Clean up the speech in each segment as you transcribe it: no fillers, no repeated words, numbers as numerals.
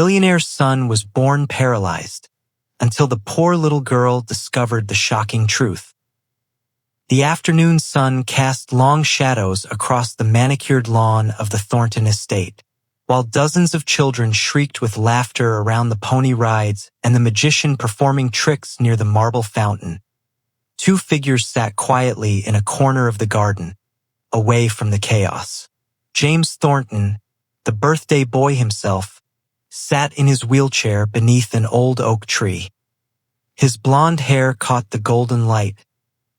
Billionaire's son was born paralyzed, until the poor little girl discovered the shocking truth. The afternoon sun cast long shadows across the manicured lawn of the Thornton estate, while dozens of children shrieked with laughter around the pony rides and the magician performing tricks near the marble fountain. Two figures sat quietly in a corner of the garden, away from the chaos. James Thornton, the birthday boy himself, sat in his wheelchair beneath an old oak tree. His blonde hair caught the golden light,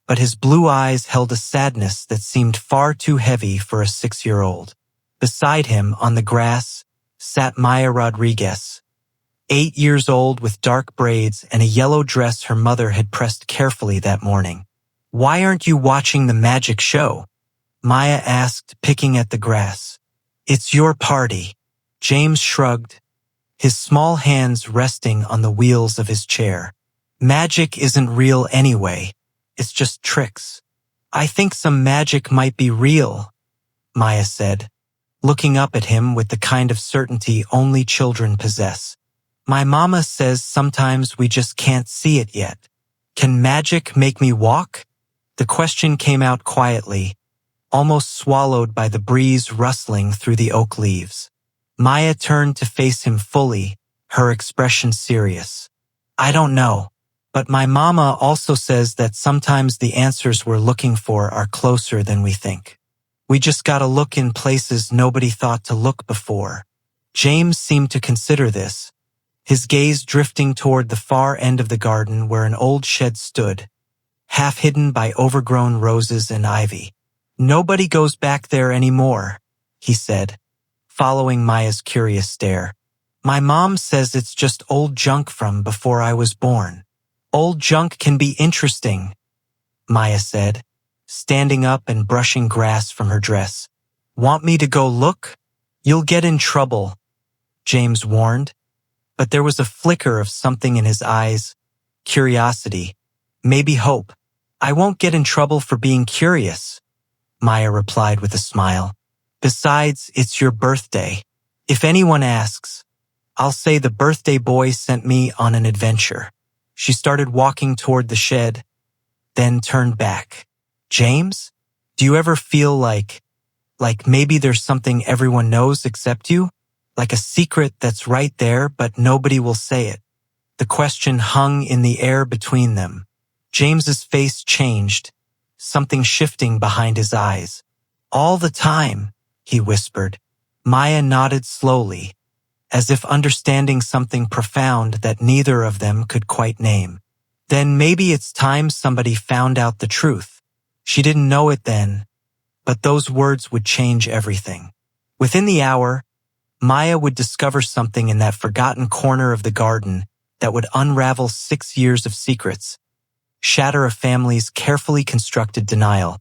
but his blue eyes held a sadness that seemed far too heavy for a 6-year-old. Beside him, on the grass, sat Maya Rodriguez, 8 years old with dark braids and a yellow dress her mother had pressed carefully that morning. "Why aren't you watching the magic show?" Maya asked, picking at the grass. "It's your party." James shrugged, his small hands resting on the wheels of his chair. "Magic isn't real anyway. It's just tricks." "I think some magic might be real," Maya said, looking up at him with the kind of certainty only children possess. "My mama says sometimes we just can't see it yet." "Can magic make me walk?" The question came out quietly, almost swallowed by the breeze rustling through the oak leaves. Maya turned to face him fully, her expression serious. "I don't know, but my mama also says that sometimes the answers we're looking for are closer than we think. We just gotta look in places nobody thought to look before." James seemed to consider this, his gaze drifting toward the far end of the garden where an old shed stood, half hidden by overgrown roses and ivy. "Nobody goes back there anymore," he said, following Maya's curious stare. "My mom says it's just old junk from before I was born." "Old junk can be interesting," Maya said, standing up and brushing grass from her dress. "Want me to go look?" "You'll get in trouble," James warned, but there was a flicker of something in his eyes, curiosity, maybe hope. "I won't get in trouble for being curious," Maya replied with a smile. "Besides, it's your birthday. If anyone asks, I'll say the birthday boy sent me on an adventure." She started walking toward the shed, then turned back. "James, do you ever feel like maybe there's something everyone knows except you? Like a secret that's right there, but nobody will say it?" The question hung in the air between them. James's face changed, something shifting behind his eyes. "All the time," he whispered. Maya nodded slowly, as if understanding something profound that neither of them could quite name. "Then maybe it's time somebody found out the truth." She didn't know it then, but those words would change everything. Within the hour, Maya would discover something in that forgotten corner of the garden that would unravel 6 years of secrets, shatter a family's carefully constructed denial,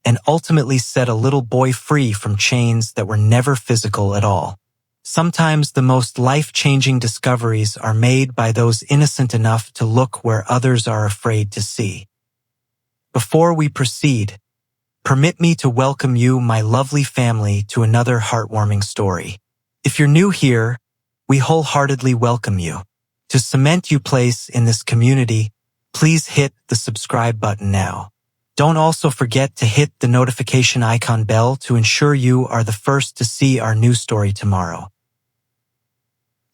and ultimately set a little boy free from chains that were never physical at all. Sometimes the most life-changing discoveries are made by those innocent enough to look where others are afraid to see. Before we proceed, permit me to welcome you, my lovely family, to another heartwarming story. If you're new here, we wholeheartedly welcome you. To cement your place in this community, please hit the subscribe button now. Don't also forget to hit the notification icon bell to ensure you are the first to see our new story tomorrow.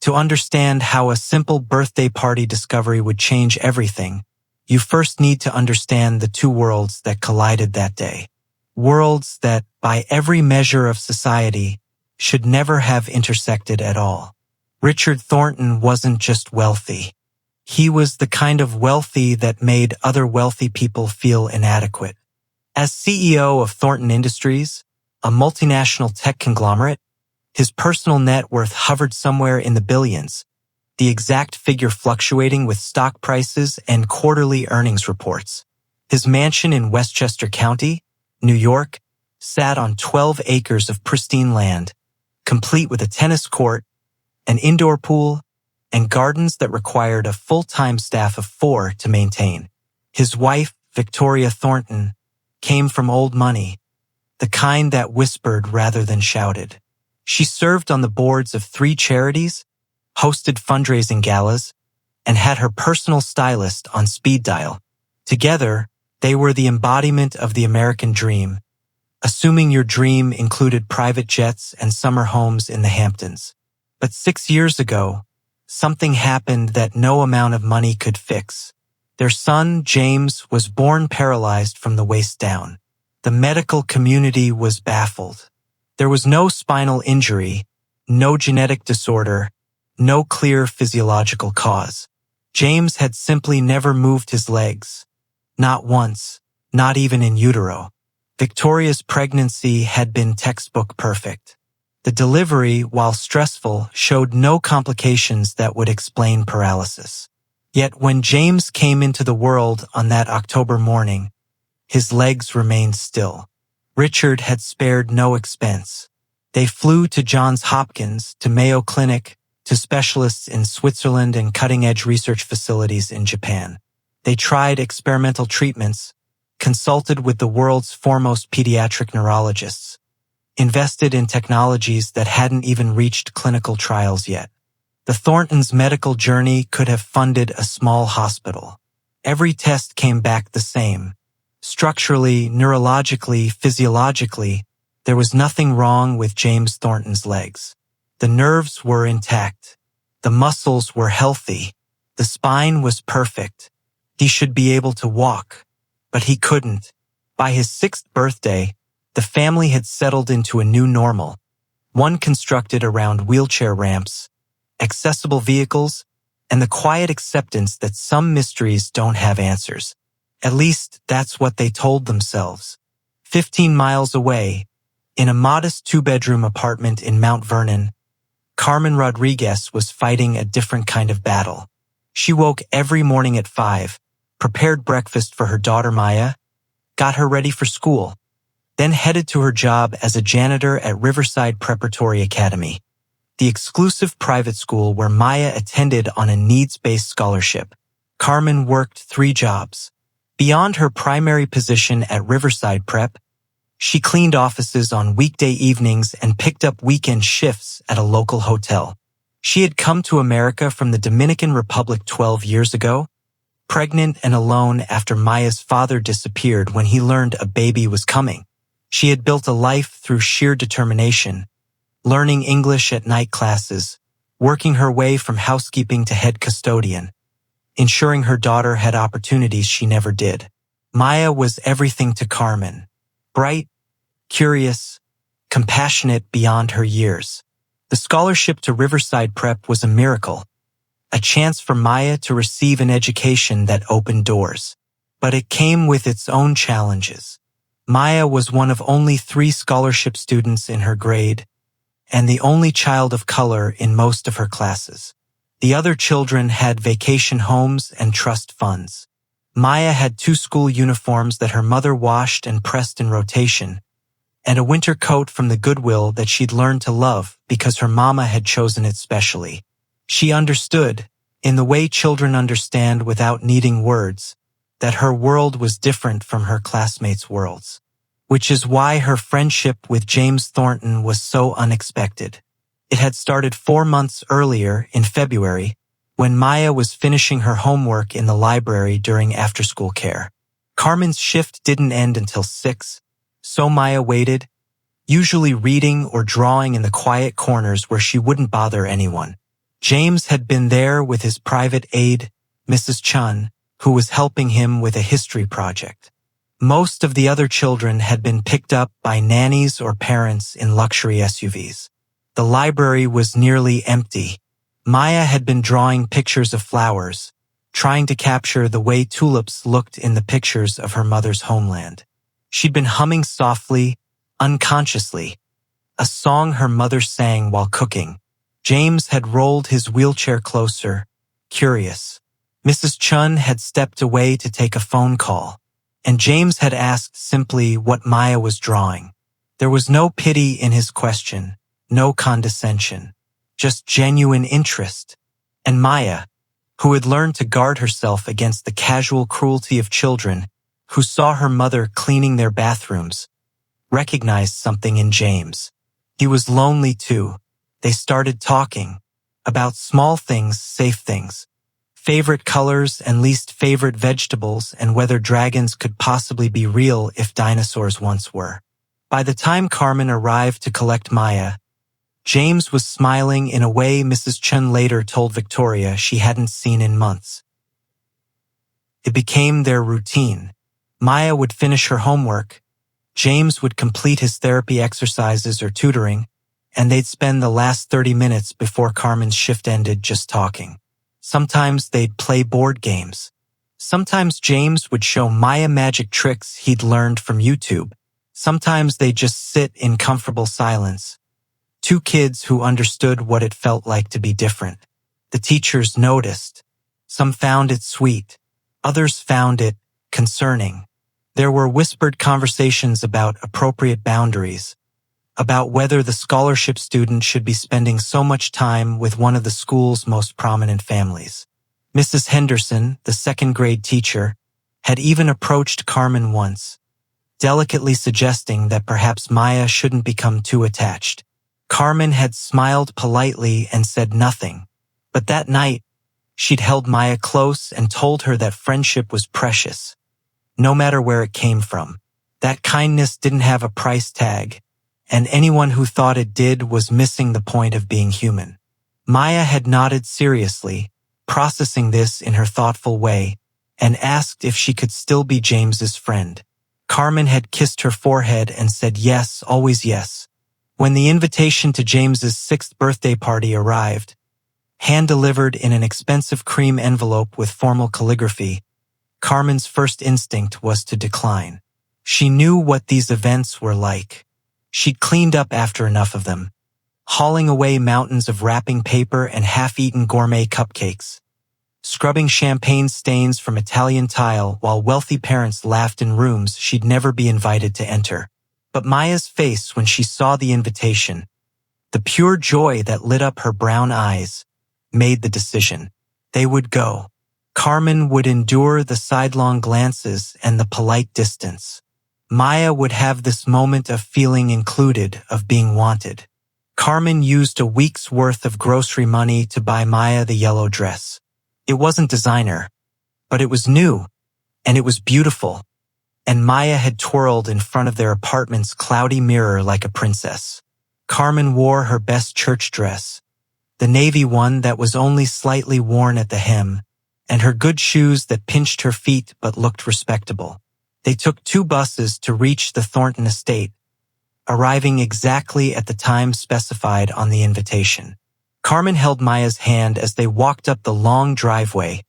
To understand how a simple birthday party discovery would change everything, you first need to understand the two worlds that collided that day. Worlds that, by every measure of society, should never have intersected at all. Richard Thornton wasn't just wealthy. He was the kind of wealthy that made other wealthy people feel inadequate. As CEO of Thornton Industries, a multinational tech conglomerate, his personal net worth hovered somewhere in the billions, the exact figure fluctuating with stock prices and quarterly earnings reports. His mansion in Westchester County, New York, sat on 12 acres of pristine land, complete with a tennis court, an indoor pool, and gardens that required a full-time staff of 4 to maintain. His wife, Victoria Thornton, came from old money, the kind that whispered rather than shouted. She served on the boards of 3 charities, hosted fundraising galas, and had her personal stylist on speed dial. Together, they were the embodiment of the American dream, assuming your dream included private jets and summer homes in the Hamptons. But 6 years ago, something happened that no amount of money could fix. Their son, James, was born paralyzed from the waist down. The medical community was baffled. There was no spinal injury, no genetic disorder, no clear physiological cause. James had simply never moved his legs. Not once, not even in utero. Victoria's pregnancy had been textbook perfect. The delivery, while stressful, showed no complications that would explain paralysis. Yet when James came into the world on that October morning, his legs remained still. Richard had spared no expense. They flew to Johns Hopkins, to Mayo Clinic, to specialists in Switzerland and cutting-edge research facilities in Japan. They tried experimental treatments, consulted with the world's foremost pediatric neurologists, invested in technologies that hadn't even reached clinical trials yet. The Thorntons' medical journey could have funded a small hospital. Every test came back the same. Structurally, neurologically, physiologically, there was nothing wrong with James Thornton's legs. The nerves were intact. The muscles were healthy. The spine was perfect. He should be able to walk. But he couldn't. By his 6th birthday, the family had settled into a new normal, one constructed around wheelchair ramps, accessible vehicles, and the quiet acceptance that some mysteries don't have answers. At least, that's what they told themselves. 15 miles away, in a modest 2-bedroom apartment in Mount Vernon, Carmen Rodriguez was fighting a different kind of battle. She woke every morning at 5, prepared breakfast for her daughter Maya, got her ready for school, then headed to her job as a janitor at Riverside Preparatory Academy, the exclusive private school where Maya attended on a needs-based scholarship. Carmen worked 3 jobs. Beyond her primary position at Riverside Prep, she cleaned offices on weekday evenings and picked up weekend shifts at a local hotel. She had come to America from the Dominican Republic 12 years ago, pregnant and alone after Maya's father disappeared when he learned a baby was coming. She had built a life through sheer determination, learning English at night classes, working her way from housekeeping to head custodian, ensuring her daughter had opportunities she never did. Maya was everything to Carmen. Bright, curious, compassionate beyond her years. The scholarship to Riverside Prep was a miracle, a chance for Maya to receive an education that opened doors. But it came with its own challenges. Maya was one of only 3 scholarship students in her grade, and the only child of color in most of her classes. The other children had vacation homes and trust funds. Maya had 2 school uniforms that her mother washed and pressed in rotation, and a winter coat from the Goodwill that she'd learned to love because her mama had chosen it specially. She understood, in the way children understand without needing words, that her world was different from her classmates' worlds, which is why her friendship with James Thornton was so unexpected. It had started 4 months earlier, in February, when Maya was finishing her homework in the library during after-school care. Carmen's shift didn't end until 6, so Maya waited, usually reading or drawing in the quiet corners where she wouldn't bother anyone. James had been there with his private aide, Mrs. Chun, who was helping him with a history project. Most of the other children had been picked up by nannies or parents in luxury SUVs. The library was nearly empty. Maya had been drawing pictures of flowers, trying to capture the way tulips looked in the pictures of her mother's homeland. She'd been humming softly, unconsciously, a song her mother sang while cooking. James had rolled his wheelchair closer, curious. Mrs. Chun had stepped away to take a phone call, and James had asked simply what Maya was drawing. There was no pity in his question, no condescension, just genuine interest. And Maya, who had learned to guard herself against the casual cruelty of children who saw her mother cleaning their bathrooms, recognized something in James. He was lonely too. They started talking. about small things, safe things, favorite colors and least favorite vegetables, and whether dragons could possibly be real if dinosaurs once were. By the time Carmen arrived to collect Maya, James was smiling in a way Mrs. Chun later told Victoria she hadn't seen in months. It became their routine. Maya would finish her homework, James would complete his therapy exercises or tutoring, and they'd spend the last 30 minutes before Carmen's shift ended just talking. Sometimes they'd play board games. Sometimes James would show Maya magic tricks he'd learned from YouTube. Sometimes they'd just sit in comfortable silence. Two kids who understood what it felt like to be different. The teachers noticed. Some found it sweet. Others found it concerning. There were whispered conversations about appropriate boundaries, about whether the scholarship student should be spending so much time with one of the school's most prominent families. Mrs. Henderson, the second-grade teacher, had even approached Carmen once, delicately suggesting that perhaps Maya shouldn't become too attached. Carmen had smiled politely and said nothing, but that night, she'd held Maya close and told her that friendship was precious, no matter where it came from. That kindness didn't have a price tag, and anyone who thought it did was missing the point of being human. Maya had nodded seriously, processing this in her thoughtful way, and asked if she could still be James's friend. Carmen had kissed her forehead and said yes, always yes. When the invitation to James's 6th birthday party arrived, hand-delivered in an expensive cream envelope with formal calligraphy, Carmen's first instinct was to decline. She knew what these events were like. She'd cleaned up after enough of them, hauling away mountains of wrapping paper and half-eaten gourmet cupcakes, scrubbing champagne stains from Italian tile while wealthy parents laughed in rooms she'd never be invited to enter. But Maya's face when she saw the invitation, the pure joy that lit up her brown eyes, made the decision. They would go. Carmen would endure the sidelong glances and the polite distance. Maya would have this moment of feeling included, of being wanted. Carmen used a week's worth of grocery money to buy Maya the yellow dress. It wasn't designer, but it was new, and it was beautiful, and Maya had twirled in front of their apartment's cloudy mirror like a princess. Carmen wore her best church dress, the navy one that was only slightly worn at the hem, and her good shoes that pinched her feet but looked respectable. They took 2 buses to reach the Thornton estate, arriving exactly at the time specified on the invitation. Carmen held Maya's hand as they walked up the long driveway,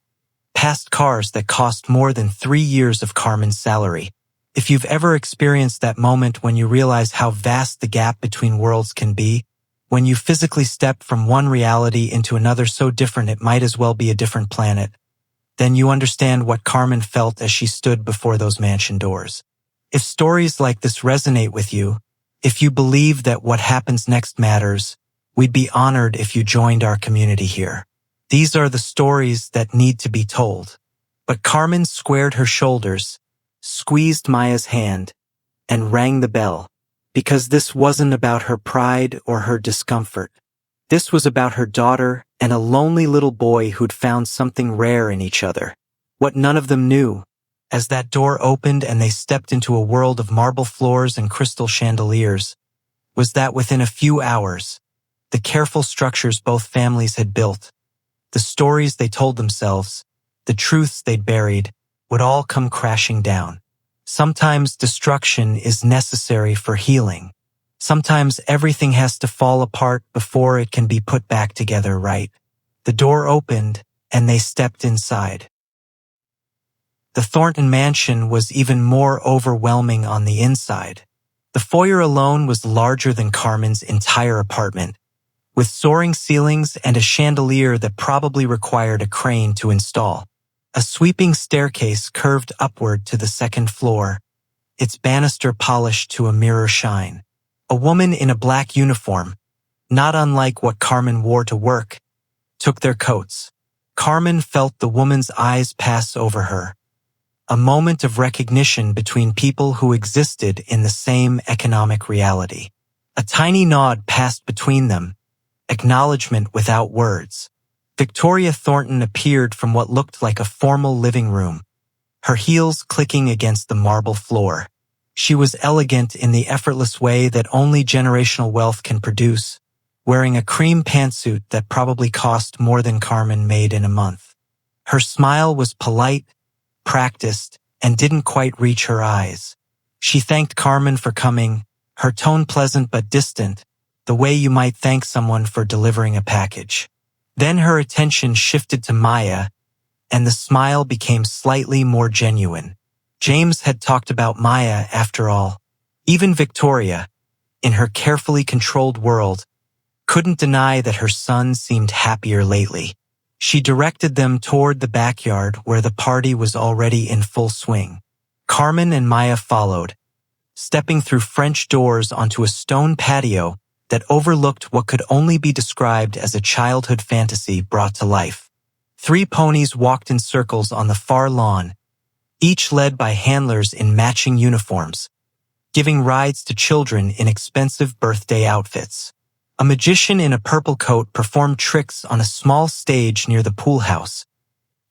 past cars that cost more than 3 years of Carmen's salary. If you've ever experienced that moment when you realize how vast the gap between worlds can be, when you physically step from one reality into another so different it might as well be a different planet, then you understand what Carmen felt as she stood before those mansion doors. If stories like this resonate with you, if you believe that what happens next matters, we'd be honored if you joined our community here. These are the stories that need to be told. But Carmen squared her shoulders, squeezed Maya's hand, and rang the bell, because this wasn't about her pride or her discomfort. This was about her daughter and a lonely little boy who'd found something rare in each other. What none of them knew, as that door opened and they stepped into a world of marble floors and crystal chandeliers, was that within a few hours, the careful structures both families had built, the stories they told themselves, the truths they'd buried, would all come crashing down. Sometimes destruction is necessary for healing. Sometimes everything has to fall apart before it can be put back together right. The door opened, and they stepped inside. The Thornton mansion was even more overwhelming on the inside. The foyer alone was larger than Carmen's entire apartment, with soaring ceilings and a chandelier that probably required a crane to install. A sweeping staircase curved upward to the 2nd floor, its banister polished to a mirror shine. A woman in a black uniform, not unlike what Carmen wore to work, took their coats. Carmen felt the woman's eyes pass over her, a moment of recognition between people who existed in the same economic reality. A tiny nod passed between them, acknowledgement without words. Victoria Thornton appeared from what looked like a formal living room, her heels clicking against the marble floor. She was elegant in the effortless way that only generational wealth can produce, wearing a cream pantsuit that probably cost more than Carmen made in a month. Her smile was polite, practiced, and didn't quite reach her eyes. She thanked Carmen for coming, her tone pleasant but distant, the way you might thank someone for delivering a package. Then her attention shifted to Maya, and the smile became slightly more genuine. James had talked about Maya, after all. Even Victoria, in her carefully controlled world, couldn't deny that her son seemed happier lately. She directed them toward the backyard where the party was already in full swing. Carmen and Maya followed, stepping through French doors onto a stone patio that overlooked what could only be described as a childhood fantasy brought to life. 3 ponies walked in circles on the far lawn, each led by handlers in matching uniforms, giving rides to children in expensive birthday outfits. A magician in a purple coat performed tricks on a small stage near the pool house,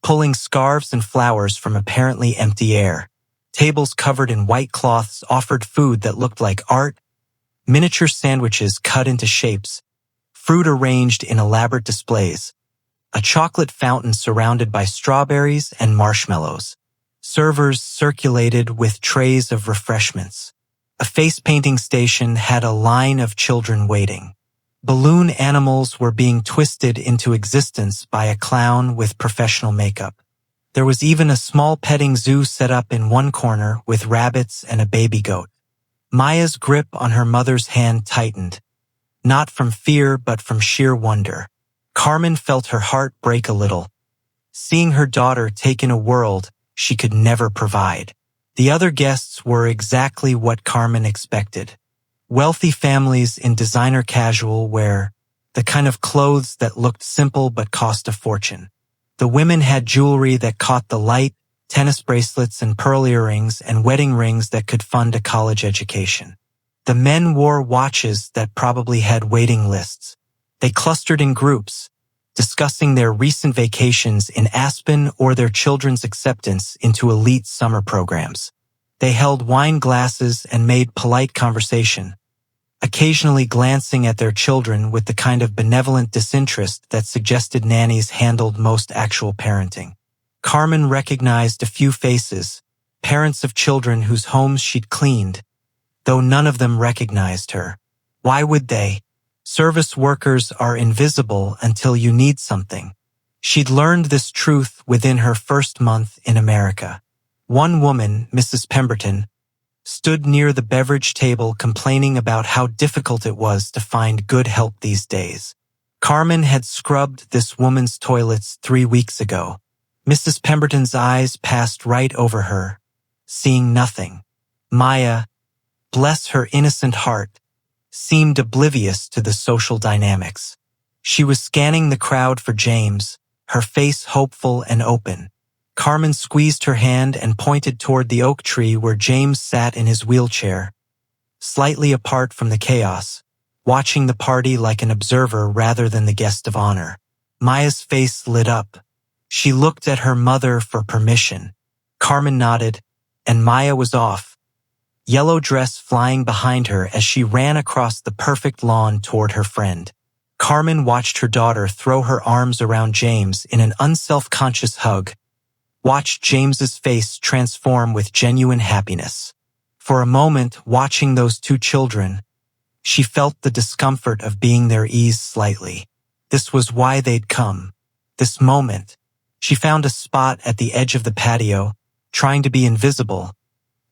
pulling scarves and flowers from apparently empty air. Tables covered in white cloths offered food that looked like art, miniature sandwiches cut into shapes, fruit arranged in elaborate displays, a chocolate fountain surrounded by strawberries and marshmallows. Servers circulated with trays of refreshments. A face painting station had a line of children waiting. Balloon animals were being twisted into existence by a clown with professional makeup. There was even a small petting zoo set up in one corner with rabbits and a baby goat. Maya's grip on her mother's hand tightened, not from fear but from sheer wonder. Carmen felt her heart break a little, seeing her daughter take in a world she could never provide. The other guests were exactly what Carmen expected. Wealthy families in designer casual wear, the kind of clothes that looked simple but cost a fortune. The women had jewelry that caught the light, tennis bracelets and pearl earrings and wedding rings that could fund a college education. The men wore watches that probably had waiting lists. They clustered in groups, discussing their recent vacations in Aspen or their children's acceptance into elite summer programs. They held wine glasses and made polite conversation, occasionally glancing at their children with the kind of benevolent disinterest that suggested nannies handled most actual parenting. Carmen recognized a few faces, parents of children whose homes she'd cleaned, though none of them recognized her. Why would they? Service workers are invisible until you need something. She'd learned this truth within her first month in America. One woman, Mrs. Pemberton, stood near the beverage table complaining about how difficult it was to find good help these days. Carmen had scrubbed this woman's toilets 3 weeks ago. Mrs. Pemberton's eyes passed right over her, seeing nothing. Maya, bless her innocent heart, seemed oblivious to the social dynamics. She was scanning the crowd for James, her face hopeful and open. Carmen squeezed her hand and pointed toward the oak tree where James sat in his wheelchair, slightly apart from the chaos, watching the party like an observer rather than the guest of honor. Maya's face lit up. She looked at her mother for permission. Carmen nodded, and Maya was off, yellow dress flying behind her as she ran across the perfect lawn toward her friend. Carmen watched her daughter throw her arms around James in an unself-conscious hug, watched James's face transform with genuine happiness. For a moment, watching those 2 children, she felt the discomfort of being their ease slightly. This was why they'd come. This moment. She found a spot at the edge of the patio, trying to be invisible,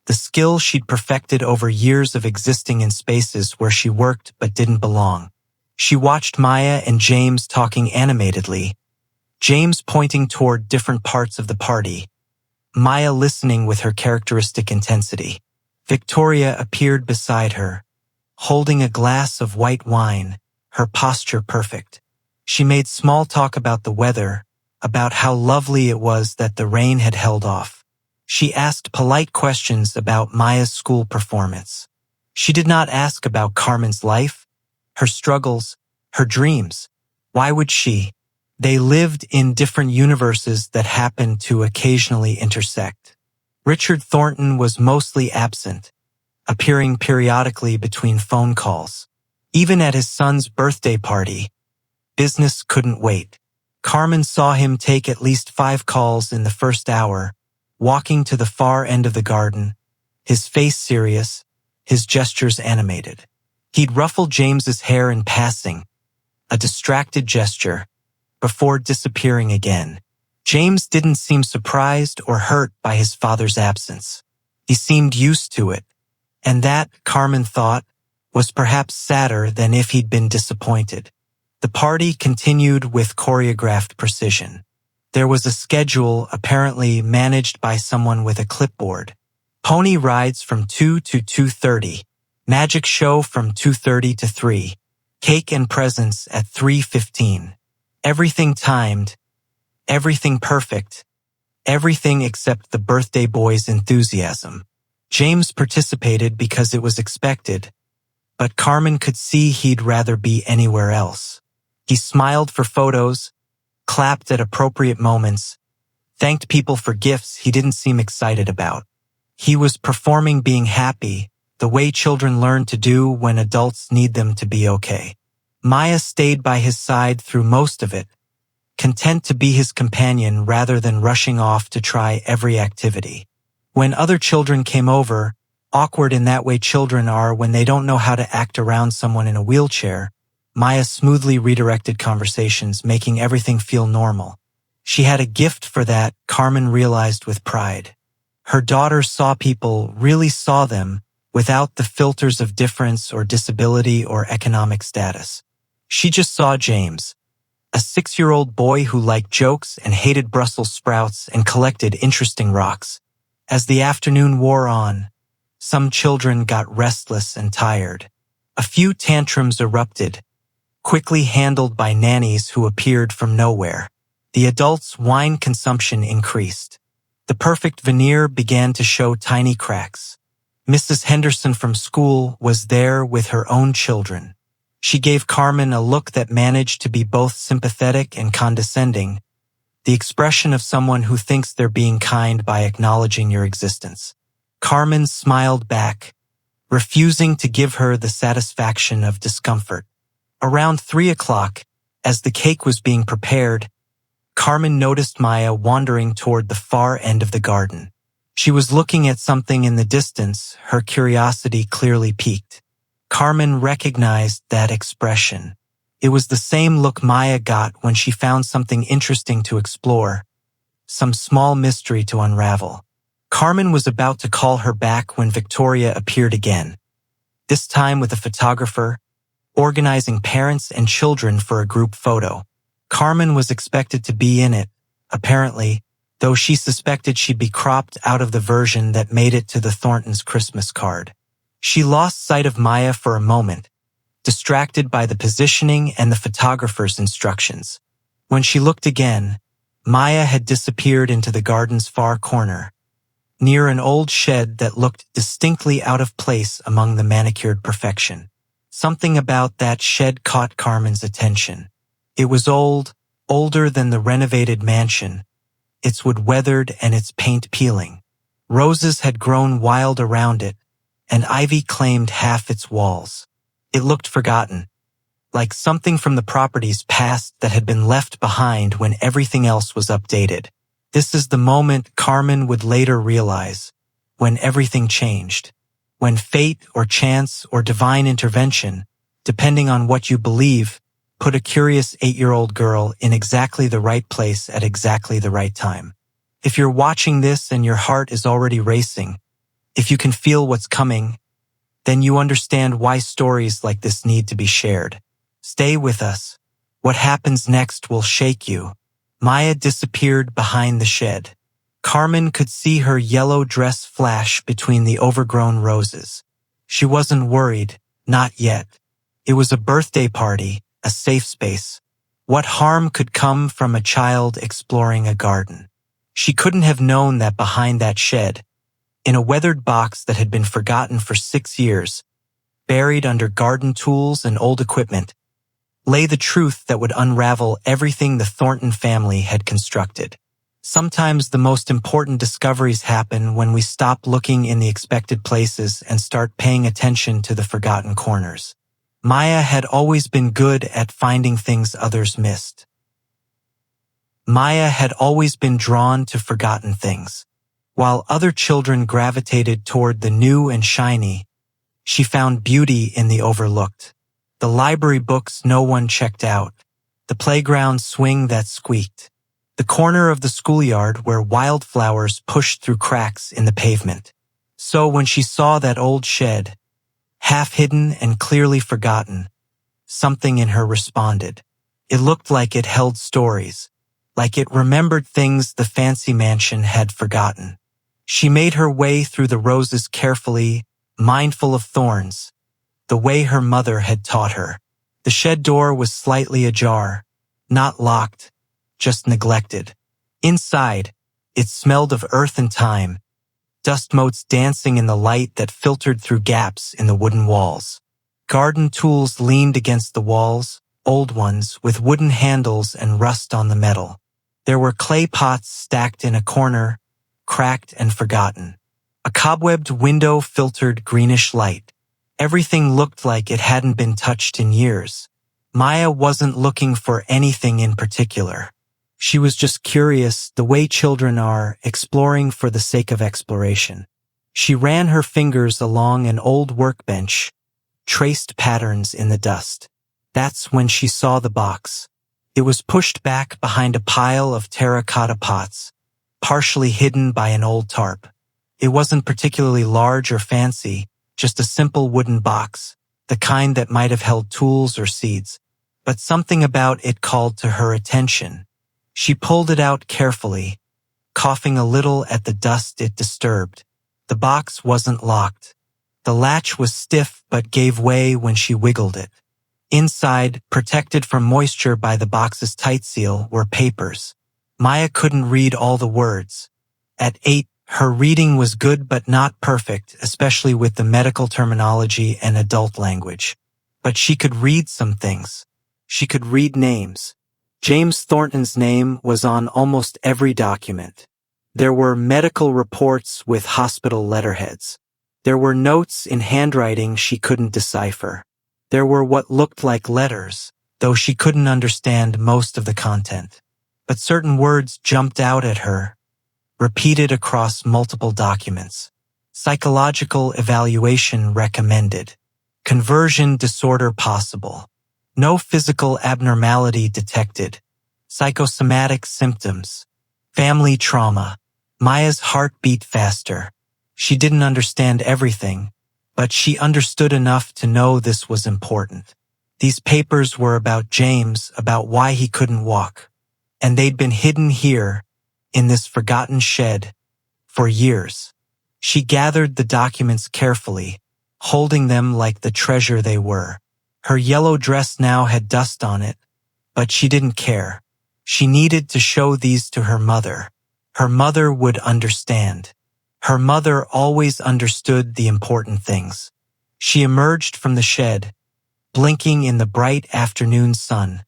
the skill she'd perfected over years of existing in spaces where she worked but didn't belong. She watched Maya and James talking animatedly, James pointing toward different parts of the party, Maya listening with her characteristic intensity. Victoria appeared beside her, holding a glass of white wine, her posture perfect. She made small talk about the weather, about how lovely it was that the rain had held off. She asked polite questions about Maya's school performance. She did not ask about Carmen's life, her struggles, Her dreams. Why would she? They lived in different universes that happened to occasionally intersect. Richard Thornton was mostly absent, appearing periodically between phone calls. Even at his son's birthday party, business couldn't wait. Carmen saw him take at least 5 calls in the first hour, walking to the far end of the garden, his face serious, his gestures animated. He'd ruffle James's hair in passing, a distracted gesture, before disappearing again. James didn't seem surprised or hurt by his father's absence. He seemed used to it, and that, Carmen thought, was perhaps sadder than if he'd been disappointed. The party continued with choreographed precision. There was a schedule apparently managed by someone with a clipboard. Pony rides from 2 to 2:30, magic show from 2:30 to 3, cake and presents at 3:15. Everything timed, everything perfect, everything except the birthday boy's enthusiasm. James participated because it was expected, but Carmen could see he'd rather be anywhere else. He smiled for photos, clapped at appropriate moments, thanked people for gifts he didn't seem excited about. He was performing being happy, the way children learn to do when adults need them to be okay. Maya stayed by his side through most of it, content to be his companion rather than rushing off to try every activity. When other children came over, awkward in that way children are when they don't know how to act around someone in a wheelchair, Maya smoothly redirected conversations, making everything feel normal. She had a gift for that, Carmen realized with pride. Her daughter saw people, really saw them, without the filters of difference or disability or economic status. She just saw James, a 6-year-old boy who liked jokes and hated Brussels sprouts and collected interesting rocks. As the afternoon wore on, some children got restless and tired. A few tantrums erupted, quickly handled by nannies who appeared from nowhere. The adults' wine consumption increased. The perfect veneer began to show tiny cracks. Mrs. Henderson from school was there with her own children. She gave Carmen a look that managed to be both sympathetic and condescending, the expression of someone who thinks they're being kind by acknowledging your existence. Carmen smiled back, refusing to give her the satisfaction of discomfort. Around 3 o'clock, as the cake was being prepared, Carmen noticed Maya wandering toward the far end of the garden. She was looking at something in the distance, her curiosity clearly piqued. Carmen recognized that expression. It was the same look Maya got when she found something interesting to explore, some small mystery to unravel. Carmen was about to call her back when Victoria appeared again, this time with a photographer, organizing parents and children for a group photo. Carmen was expected to be in it, apparently, though she suspected she'd be cropped out of the version that made it to the Thorntons' Christmas card. She lost sight of Maya for a moment, distracted by the positioning and the photographer's instructions. When she looked again, Maya had disappeared into the garden's far corner, near an old shed that looked distinctly out of place among the manicured perfection. Something about that shed caught Carmen's attention. It was old, older than the renovated mansion, its wood weathered and its paint peeling. Roses had grown wild around it, and ivy claimed half its walls. It looked forgotten, like something from the property's past that had been left behind when everything else was updated. This is the moment Carmen would later realize, when everything changed. When fate or chance or divine intervention, depending on what you believe, put a curious 8-year-old girl in exactly the right place at exactly the right time. If you're watching this and your heart is already racing, if you can feel what's coming, then you understand why stories like this need to be shared. Stay with us. What happens next will shake you. Maya disappeared behind the shed. Carmen could see her yellow dress flash between the overgrown roses. She wasn't worried, not yet. It was a birthday party, a safe space. What harm could come from a child exploring a garden? She couldn't have known that behind that shed, in a weathered box that had been forgotten for 6 years, buried under garden tools and old equipment, lay the truth that would unravel everything the Thornton family had constructed. Sometimes the most important discoveries happen when we stop looking in the expected places and start paying attention to the forgotten corners. Maya had always been good at finding things others missed. Maya had always been drawn to forgotten things. While other children gravitated toward the new and shiny, she found beauty in the overlooked. The library books no one checked out, the playground swing that squeaked, the corner of the schoolyard where wildflowers pushed through cracks in the pavement. So when she saw that old shed, half hidden and clearly forgotten, something in her responded. It looked like it held stories, like it remembered things the fancy mansion had forgotten. She made her way through the roses carefully, mindful of thorns, the way her mother had taught her. The shed door was slightly ajar, not locked, just neglected. Inside, it smelled of earth and time, dust motes dancing in the light that filtered through gaps in the wooden walls. Garden tools leaned against the walls, old ones with wooden handles and rust on the metal. There were clay pots stacked in a corner, cracked and forgotten. A cobwebbed window filtered greenish light. Everything looked like it hadn't been touched in years. Maya wasn't looking for anything in particular. She was just curious, the way children are, exploring for the sake of exploration. She ran her fingers along an old workbench, traced patterns in the dust. That's when she saw the box. It was pushed back behind a pile of terracotta pots, partially hidden by an old tarp. It wasn't particularly large or fancy, just a simple wooden box, the kind that might have held tools or seeds. But something about it called to her attention. She pulled it out carefully, coughing a little at the dust it disturbed. The box wasn't locked. The latch was stiff but gave way when she wiggled it. Inside, protected from moisture by the box's tight seal, were papers. Maya couldn't read all the words. At 8, her reading was good but not perfect, especially with the medical terminology and adult language. But she could read some things. She could read names. James Thornton's name was on almost every document. There were medical reports with hospital letterheads. There were notes in handwriting she couldn't decipher. There were what looked like letters, though she couldn't understand most of the content. But certain words jumped out at her, repeated across multiple documents. Psychological evaluation recommended. Conversion disorder possible. No physical abnormality detected. Psychosomatic symptoms. Family trauma. Maya's heart beat faster. She didn't understand everything, but she understood enough to know this was important. These papers were about James, about why he couldn't walk. And they'd been hidden here, in this forgotten shed, for years. She gathered the documents carefully, holding them like the treasure they were. Her yellow dress now had dust on it, but she didn't care. She needed to show these to her mother. Her mother would understand. Her mother always understood the important things. She emerged from the shed, blinking in the bright afternoon sun,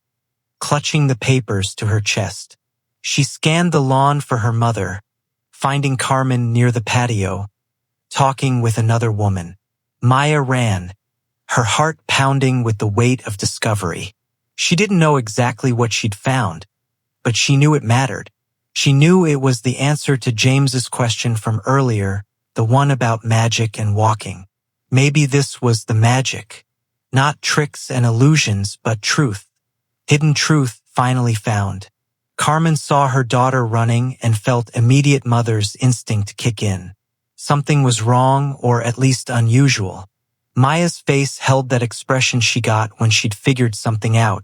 clutching the papers to her chest. She scanned the lawn for her mother, finding Carmen near the patio, talking with another woman. Maya ran, her heart pounding with the weight of discovery. She didn't know exactly what she'd found, but she knew it mattered. She knew it was the answer to James's question from earlier, the one about magic and walking. Maybe this was the magic. Not tricks and illusions, but truth. Hidden truth finally found. Carmen saw her daughter running and felt immediate mother's instinct kick in. Something was wrong, or at least unusual. Maya's face held that expression she got when she'd figured something out,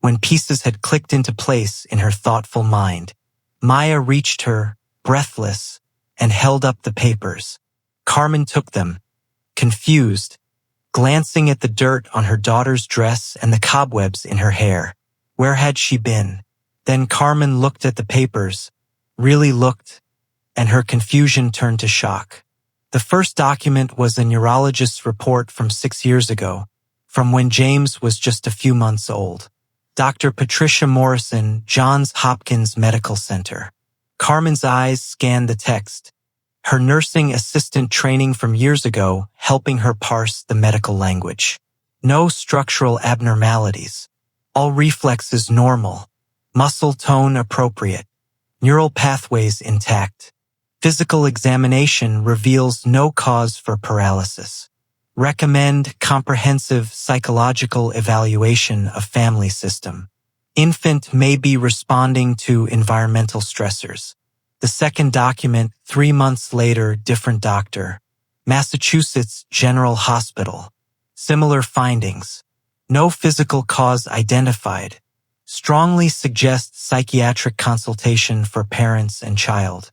when pieces had clicked into place in her thoughtful mind. Maya reached her, breathless, and held up the papers. Carmen took them, confused, glancing at the dirt on her daughter's dress and the cobwebs in her hair. Where had she been? Then Carmen looked at the papers, really looked, and her confusion turned to shock. The first document was a neurologist's report from 6 years ago, from when James was just a few months old. Dr. Patricia Morrison, Johns Hopkins Medical Center. Carmen's eyes scanned the text, her nursing assistant training from years ago helping her parse the medical language. No structural abnormalities. All reflexes normal. Muscle tone appropriate. Neural pathways intact. Physical examination reveals no cause for paralysis. Recommend comprehensive psychological evaluation of family system. Infant may be responding to environmental stressors. The second document, 3 months later, different doctor. Massachusetts General Hospital. Similar findings. No physical cause identified. Strongly suggests psychiatric consultation for parents and child.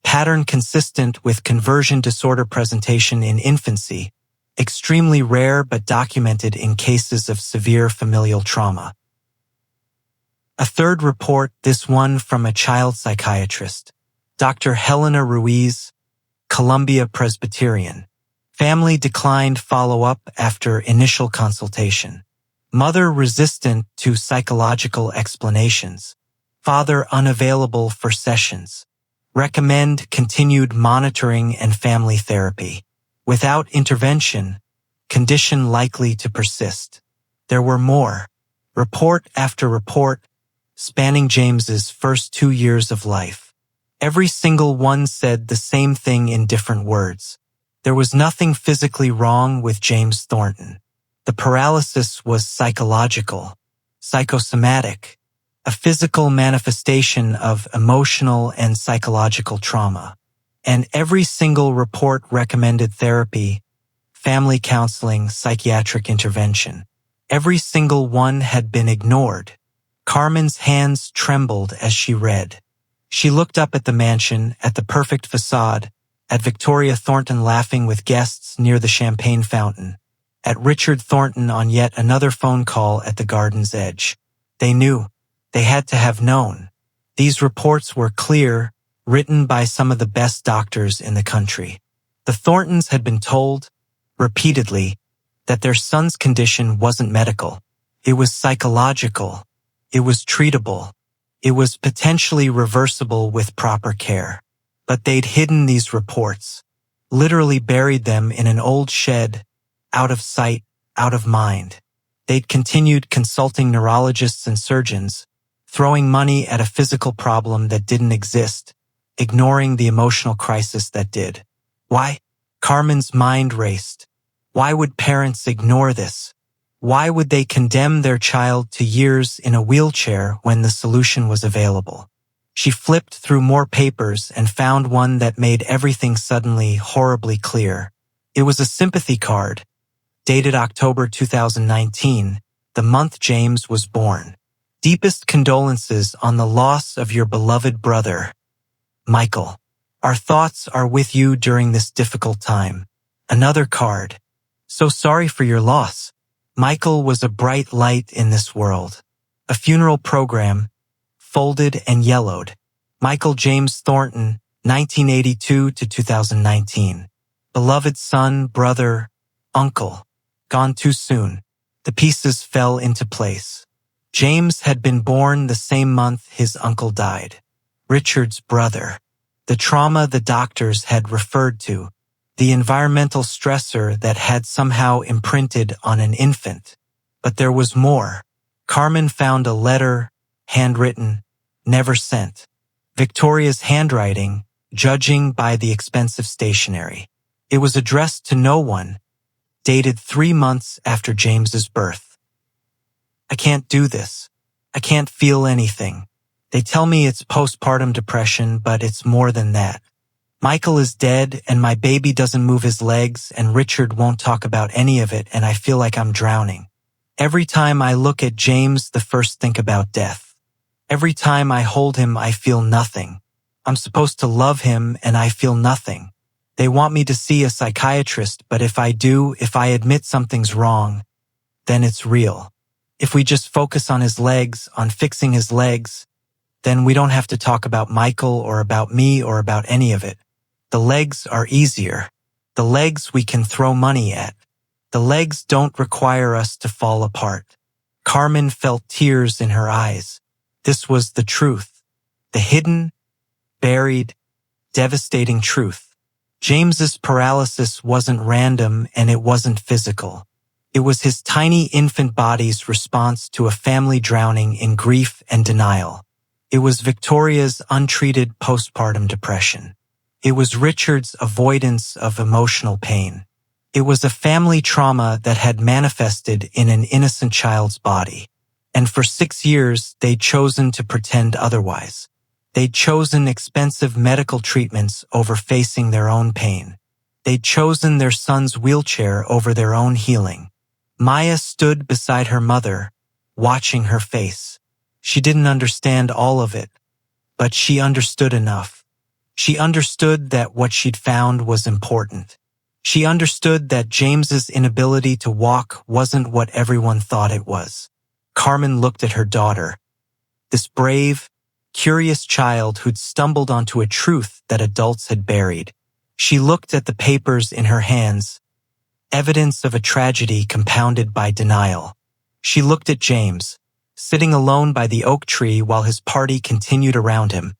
Pattern consistent with conversion disorder presentation in infancy. Extremely rare but documented in cases of severe familial trauma. A third report, this one from a child psychiatrist. Dr. Helena Ruiz, Columbia Presbyterian. Family declined follow-up after initial consultation. Mother resistant to psychological explanations. Father unavailable for sessions. Recommend continued monitoring and family therapy. Without intervention, condition likely to persist. There were more. Report after report, spanning James's first 2 years of life. Every single one said the same thing in different words. There was nothing physically wrong with James Thornton. The paralysis was psychological, psychosomatic, a physical manifestation of emotional and psychological trauma. And every single report recommended therapy, family counseling, psychiatric intervention. Every single one had been ignored. Carmen's hands trembled as she read. She looked up at the mansion, at the perfect facade, at Victoria Thornton laughing with guests near the champagne fountain, at Richard Thornton on yet another phone call at the garden's edge. They knew. They had to have known. These reports were clear, written by some of the best doctors in the country. The Thorntons had been told, repeatedly, that their son's condition wasn't medical. It was psychological. It was treatable. It was potentially reversible with proper care. But they'd hidden these reports, literally buried them in an old shed, out of sight, out of mind. They'd continued consulting neurologists and surgeons, throwing money at a physical problem that didn't exist, ignoring the emotional crisis that did. Why? Carmen's mind raced. Why would parents ignore this? Why would they condemn their child to years in a wheelchair when the solution was available? She flipped through more papers and found one that made everything suddenly horribly clear. It was a sympathy card, dated October 2019, the month James was born. Deepest condolences on the loss of your beloved brother, Michael. Our thoughts are with you during this difficult time. Another card. So sorry for your loss. Michael was a bright light in this world. A funeral program, folded and yellowed. Michael James Thornton, 1982 to 2019. Beloved son, brother, uncle. Gone too soon. The pieces fell into place. James had been born the same month his uncle died. Richard's brother. The trauma the doctors had referred to. The environmental stressor that had somehow imprinted on an infant. But there was more. Carmen found a letter, handwritten, never sent. Victoria's handwriting, judging by the expensive stationery. It was addressed to no one, dated 3 months after James's birth. I can't do this. I can't feel anything. They tell me it's postpartum depression, but it's more than that. Michael is dead and my baby doesn't move his legs and Richard won't talk about any of it and I feel like I'm drowning. Every time I look at James, the first think about death. Every time I hold him, I feel nothing. I'm supposed to love him and I feel nothing. They want me to see a psychiatrist, but if I admit something's wrong, then it's real. If we just focus on his legs, on fixing his legs, then we don't have to talk about Michael or about me or about any of it. The legs are easier. The legs we can throw money at. The legs don't require us to fall apart. Carmen felt tears in her eyes. This was the truth. The hidden, buried, devastating truth. James's paralysis wasn't random and it wasn't physical. It was his tiny infant body's response to a family drowning in grief and denial. It was Victoria's untreated postpartum depression. It was Richard's avoidance of emotional pain. It was a family trauma that had manifested in an innocent child's body. And for 6 years, they'd chosen to pretend otherwise. They'd chosen expensive medical treatments over facing their own pain. They'd chosen their son's wheelchair over their own healing. Maya stood beside her mother, watching her face. She didn't understand all of it, but she understood enough. She understood that what she'd found was important. She understood that James's inability to walk wasn't what everyone thought it was. Carmen looked at her daughter, this brave, curious child who'd stumbled onto a truth that adults had buried. She looked at the papers in her hands, evidence of a tragedy compounded by denial. She looked at James, sitting alone by the oak tree while his party continued around him.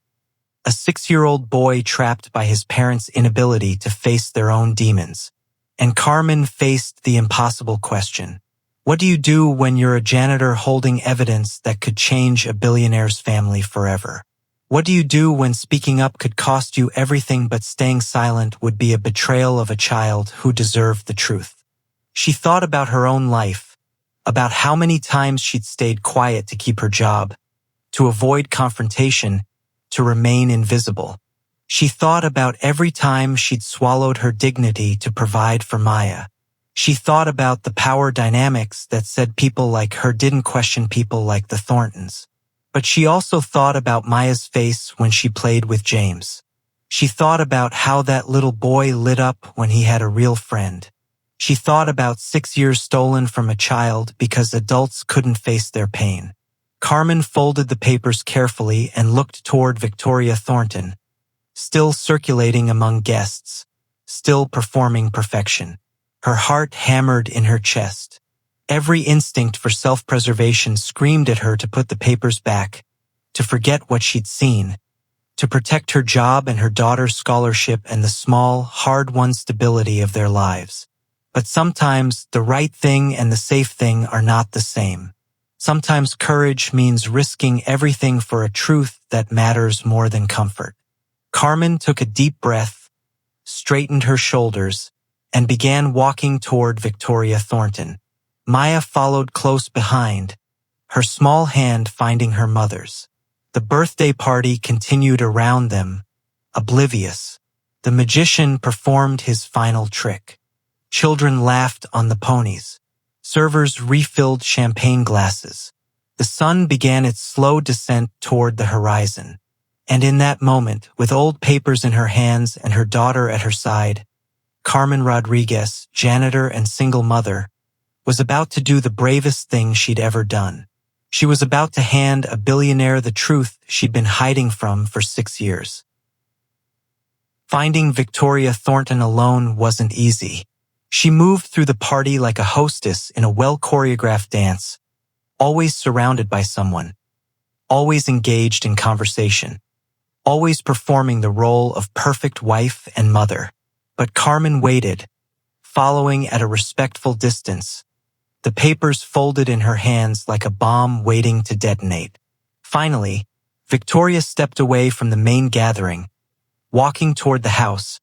A 6-year-old boy trapped by his parents' inability to face their own demons. And Carmen faced the impossible question. What do you do when you're a janitor holding evidence that could change a billionaire's family forever? What do you do when speaking up could cost you everything but staying silent would be a betrayal of a child who deserved the truth? She thought about her own life, about how many times she'd stayed quiet to keep her job, to avoid confrontation, to remain invisible. She thought about every time she'd swallowed her dignity to provide for Maya. She thought about the power dynamics that said people like her didn't question people like the Thorntons. But she also thought about Maya's face when she played with James. She thought about how that little boy lit up when he had a real friend. She thought about 6 years stolen from a child because adults couldn't face their pain. Carmen folded the papers carefully and looked toward Victoria Thornton, still circulating among guests, still performing perfection. Her heart hammered in her chest. Every instinct for self-preservation screamed at her to put the papers back, to forget what she'd seen, to protect her job and her daughter's scholarship and the small, hard-won stability of their lives. But sometimes the right thing and the safe thing are not the same. Sometimes courage means risking everything for a truth that matters more than comfort. Carmen took a deep breath, straightened her shoulders, and began walking toward Victoria Thornton. Maya followed close behind, her small hand finding her mother's. The birthday party continued around them, oblivious. The magician performed his final trick. Children laughed on the ponies. Servers refilled champagne glasses. The sun began its slow descent toward the horizon. And in that moment, with old papers in her hands and her daughter at her side, Carmen Rodriguez, janitor and single mother, was about to do the bravest thing she'd ever done. She was about to hand a billionaire the truth she'd been hiding from for 6 years. Finding Victoria Thornton alone wasn't easy. She moved through the party like a hostess in a well-choreographed dance, always surrounded by someone, always engaged in conversation, always performing the role of perfect wife and mother. But Carmen waited, following at a respectful distance, the papers folded in her hands like a bomb waiting to detonate. Finally, Victoria stepped away from the main gathering, walking toward the house,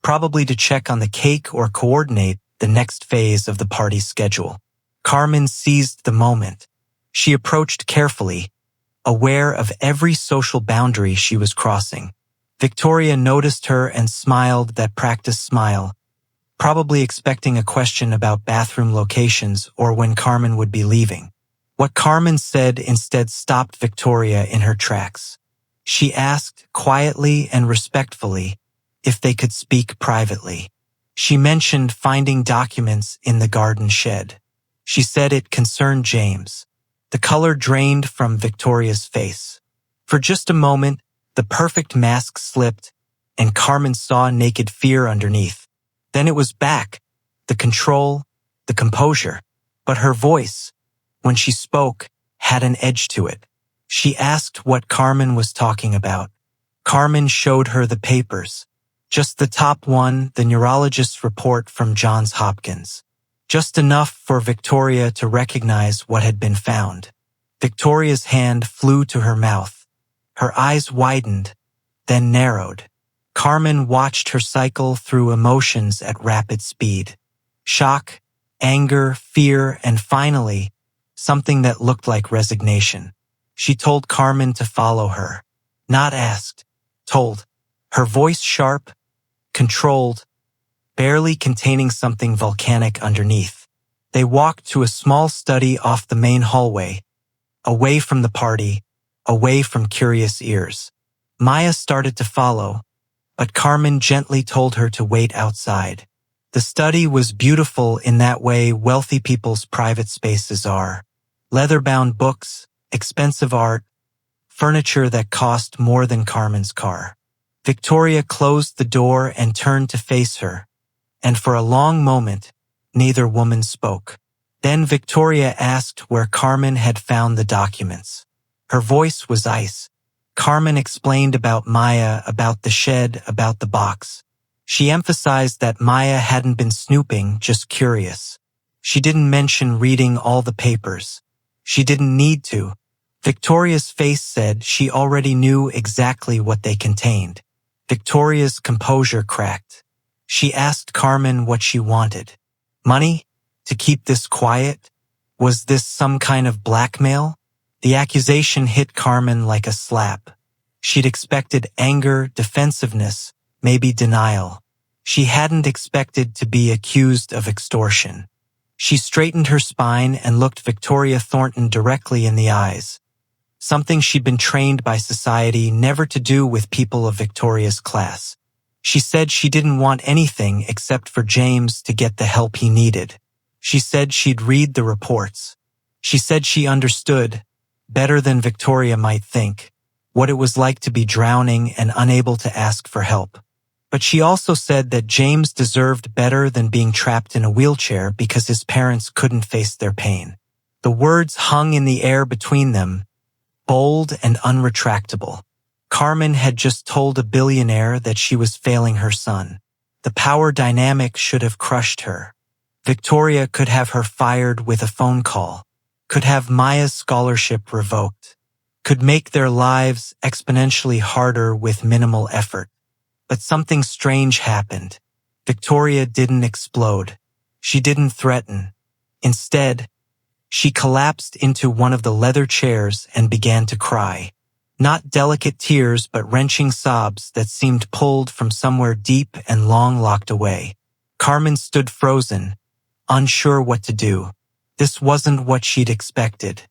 probably to check on the cake or coordinate the next phase of the party's schedule. Carmen seized the moment. She approached carefully, aware of every social boundary she was crossing. Victoria noticed her and smiled that practiced smile, probably expecting a question about bathroom locations or when Carmen would be leaving. What Carmen said instead stopped Victoria in her tracks. She asked quietly and respectfully if they could speak privately. She mentioned finding documents in the garden shed. She said it concerned James. The color drained from Victoria's face. For just a moment, the perfect mask slipped, and Carmen saw naked fear underneath. Then it was back, the control, the composure. But her voice, when she spoke, had an edge to it. She asked what Carmen was talking about. Carmen showed her the papers. Just the top one, the neurologist's report from Johns Hopkins. Just enough for Victoria to recognize what had been found. Victoria's hand flew to her mouth. Her eyes widened, then narrowed. Carmen watched her cycle through emotions at rapid speed. Shock, anger, fear, and finally, something that looked like resignation. She told Carmen to follow her. Not asked, told. Her voice sharp, controlled, barely containing something volcanic underneath. They walked to a small study off the main hallway, away from the party, away from curious ears. Maya started to follow, but Carmen gently told her to wait outside. The study was beautiful in that way wealthy people's private spaces are. Leather-bound books, expensive art, furniture that cost more than Carmen's car. Victoria closed the door and turned to face her, and for a long moment, neither woman spoke. Then Victoria asked where Carmen had found the documents. Her voice was ice. Carmen explained about Maya, about the shed, about the box. She emphasized that Maya hadn't been snooping, just curious. She didn't mention reading all the papers. She didn't need to. Victoria's face said she already knew exactly what they contained. Victoria's composure cracked. She asked Carmen what she wanted. Money? To keep this quiet? Was this some kind of blackmail? The accusation hit Carmen like a slap. She'd expected anger, defensiveness, maybe denial. She hadn't expected to be accused of extortion. She straightened her spine and looked Victoria Thornton directly in the eyes. Something she'd been trained by society never to do with people of Victoria's class. She said she didn't want anything except for James to get the help he needed. She said she'd read the reports. She said she understood, better than Victoria might think, what it was like to be drowning and unable to ask for help. But she also said that James deserved better than being trapped in a wheelchair because his parents couldn't face their pain. The words hung in the air between them, bold and unretractable. Carmen had just told a billionaire that she was failing her son. The power dynamic should have crushed her. Victoria could have her fired with a phone call, could have Maya's scholarship revoked, could make their lives exponentially harder with minimal effort. But something strange happened. Victoria didn't explode. She didn't threaten. Instead, she collapsed into one of the leather chairs and began to cry. Not delicate tears, but wrenching sobs that seemed pulled from somewhere deep and long locked away. Carmen stood frozen, unsure what to do. This wasn't what she'd expected.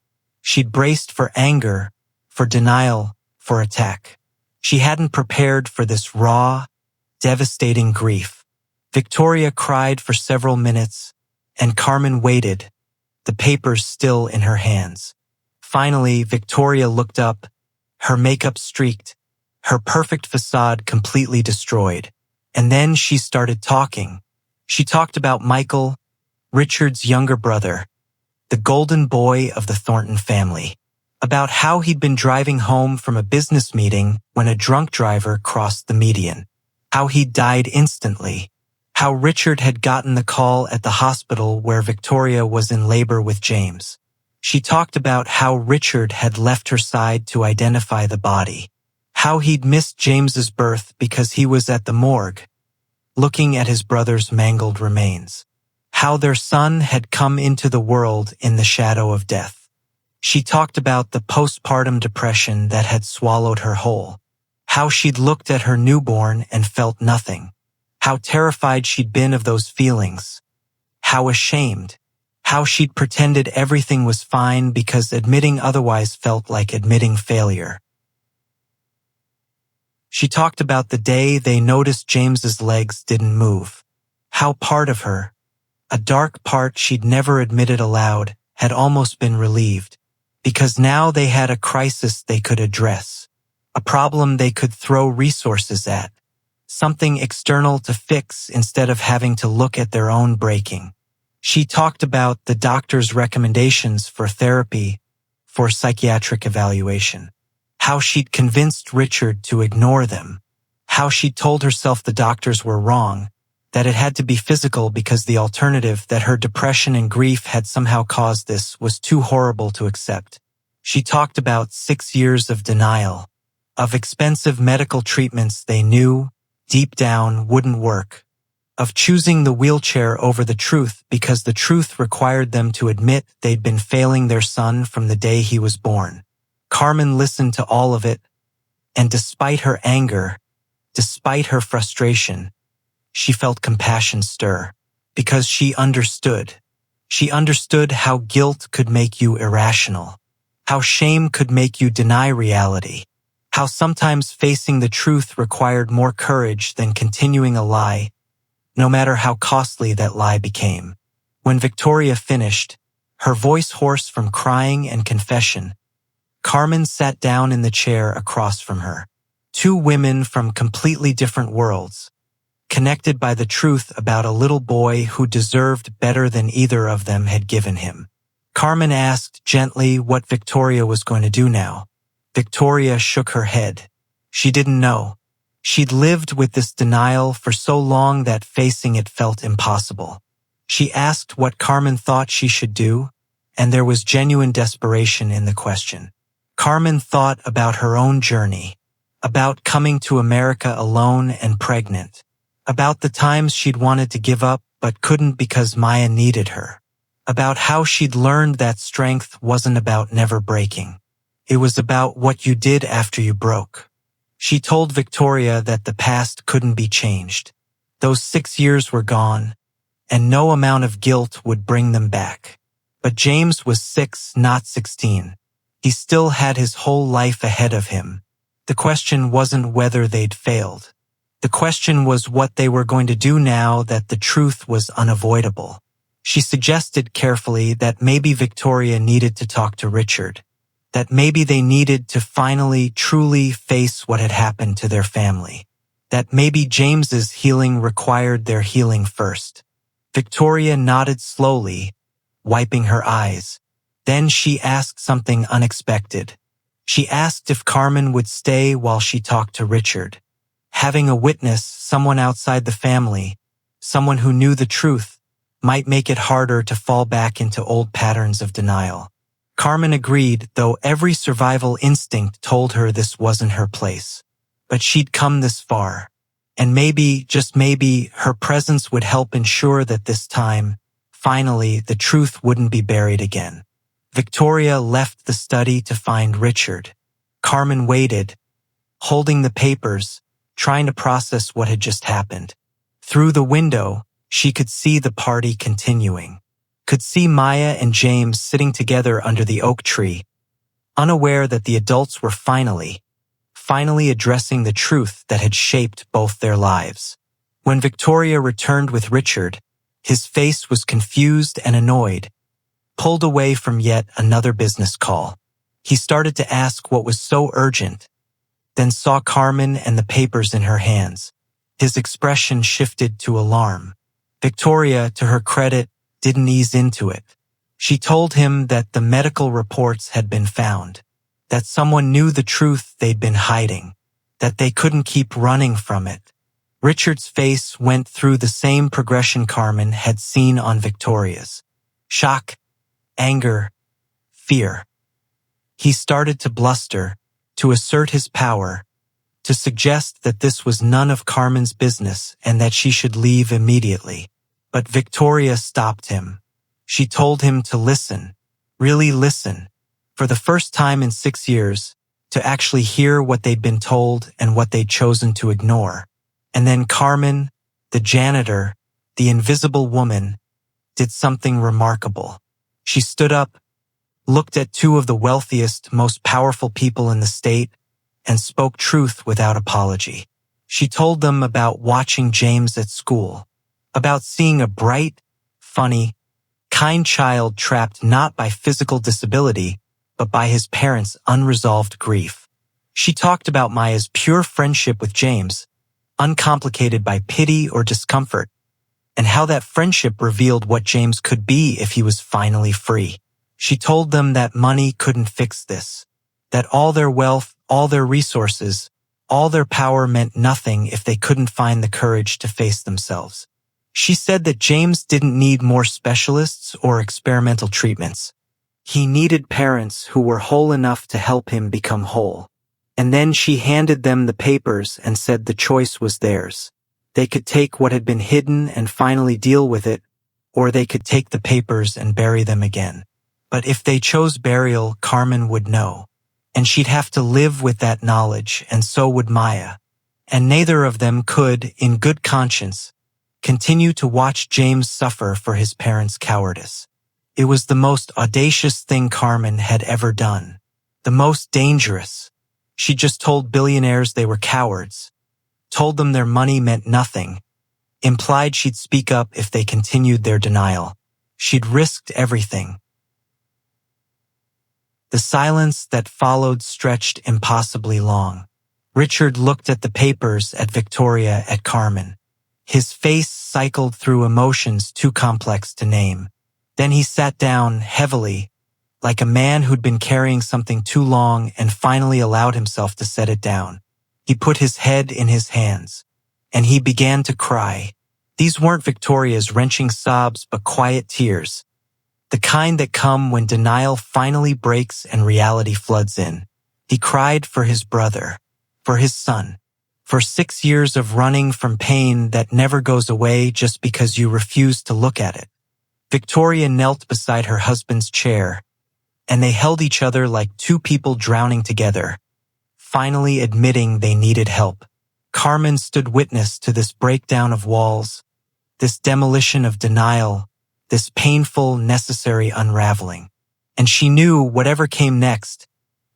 She'd braced for anger, for denial, for attack. She hadn't prepared for this raw, devastating grief. Victoria cried for several minutes, and Carmen waited, the papers still in her hands. Finally, Victoria looked up, her makeup streaked, her perfect facade completely destroyed. And then she started talking. She talked about Michael, Richard's younger brother, the golden boy of the Thornton family, about how he'd been driving home from a business meeting when a drunk driver crossed the median, how he'd died instantly, how Richard had gotten the call at the hospital where Victoria was in labor with James. She talked about how Richard had left her side to identify the body, how he'd missed James's birth because he was at the morgue, looking at his brother's mangled remains, how their son had come into the world in the shadow of death. She talked about the postpartum depression that had swallowed her whole, how she'd looked at her newborn and felt nothing, how terrified she'd been of those feelings, how ashamed, how she'd pretended everything was fine because admitting otherwise felt like admitting failure. She talked about the day they noticed James's legs didn't move, how part of her, a dark part she'd never admitted aloud, had almost been relieved, because now they had a crisis they could address, a problem they could throw resources at, something external to fix instead of having to look at their own breaking. She talked about the doctor's recommendations for therapy, for psychiatric evaluation, how she'd convinced Richard to ignore them, how she'd told herself the doctors were wrong, that it had to be physical because the alternative that her depression and grief had somehow caused this was too horrible to accept. She talked about 6 years of denial, of expensive medical treatments they knew, deep down, wouldn't work, of choosing the wheelchair over the truth because the truth required them to admit they'd been failing their son from the day he was born. Carmen listened to all of it, and despite her anger, despite her frustration, she felt compassion stir, because she understood. She understood how guilt could make you irrational, how shame could make you deny reality, how sometimes facing the truth required more courage than continuing a lie, no matter how costly that lie became. When Victoria finished, her voice hoarse from crying and confession, Carmen sat down in the chair across from her. Two women from completely different worlds, connected by the truth about a little boy who deserved better than either of them had given him. Carmen asked gently what Victoria was going to do now. Victoria shook her head. She didn't know. She'd lived with this denial for so long that facing it felt impossible. She asked what Carmen thought she should do, and there was genuine desperation in the question. Carmen thought about her own journey, about coming to America alone and pregnant, about the times she'd wanted to give up but couldn't because Maya needed her, about how she'd learned that strength wasn't about never breaking. It was about what you did after you broke. She told Victoria that the past couldn't be changed. Those 6 years were gone, and no amount of guilt would bring them back. But James was 6, not 16. He still had his whole life ahead of him. The question wasn't whether they'd failed. The question was what they were going to do now that the truth was unavoidable. She suggested carefully that maybe Victoria needed to talk to Richard, that maybe they needed to finally, truly face what had happened to their family, that maybe James's healing required their healing first. Victoria nodded slowly, wiping her eyes. Then she asked something unexpected. She asked if Carmen would stay while she talked to Richard. Having a witness, someone outside the family, someone who knew the truth, might make it harder to fall back into old patterns of denial. Carmen agreed, though every survival instinct told her this wasn't her place. But she'd come this far, and maybe, just maybe, her presence would help ensure that this time, finally, the truth wouldn't be buried again. Victoria left the study to find Richard. Carmen waited, holding the papers, trying to process what had just happened. Through the window, she could see the party continuing, could see Maya and James sitting together under the oak tree, unaware that the adults were finally addressing the truth that had shaped both their lives. When Victoria returned with Richard, his face was confused and annoyed, pulled away from yet another business call. He started to ask what was so urgent, then saw Carmen and the papers in her hands. His expression shifted to alarm. Victoria, to her credit, didn't ease into it. She told him that the medical reports had been found, that someone knew the truth they'd been hiding, that they couldn't keep running from it. Richard's face went through the same progression Carmen had seen on Victoria's. Shock, anger, fear. He started to bluster, to assert his power, to suggest that this was none of Carmen's business and that she should leave immediately. But Victoria stopped him. She told him to listen, really listen, for the first time in 6 years, to actually hear what they'd been told and what they'd chosen to ignore. And then Carmen, the janitor, the invisible woman, did something remarkable. She stood up, looked at two of the wealthiest, most powerful people in the state, and spoke truth without apology. She told them about watching James at school, about seeing a bright, funny, kind child trapped not by physical disability, but by his parents' unresolved grief. She talked about Maya's pure friendship with James, uncomplicated by pity or discomfort, and how that friendship revealed what James could be if he was finally free. She told them that money couldn't fix this, that all their wealth, all their resources, all their power meant nothing if they couldn't find the courage to face themselves. She said that James didn't need more specialists or experimental treatments. He needed parents who were whole enough to help him become whole. And then she handed them the papers and said the choice was theirs. They could take what had been hidden and finally deal with it, or they could take the papers and bury them again. But if they chose burial, Carmen would know. And she'd have to live with that knowledge, and so would Maya. And neither of them could, in good conscience, continue to watch James suffer for his parents' cowardice. It was the most audacious thing Carmen had ever done. The most dangerous. She just told billionaires they were cowards, told them their money meant nothing, implied she'd speak up if they continued their denial. She'd risked everything. The silence that followed stretched impossibly long. Richard looked at the papers, at Victoria, at Carmen. His face cycled through emotions too complex to name. Then he sat down heavily, like a man who'd been carrying something too long and finally allowed himself to set it down. He put his head in his hands, and he began to cry. These weren't Victoria's wrenching sobs, but quiet tears. The kind that come when denial finally breaks and reality floods in. He cried for his brother, for his son, for 6 years of running from pain that never goes away just because you refuse to look at it. Victoria knelt beside her husband's chair, and they held each other like two people drowning together, finally admitting they needed help. Carmen stood witness to this breakdown of walls, this demolition of denial, this painful, necessary unraveling. And she knew whatever came next,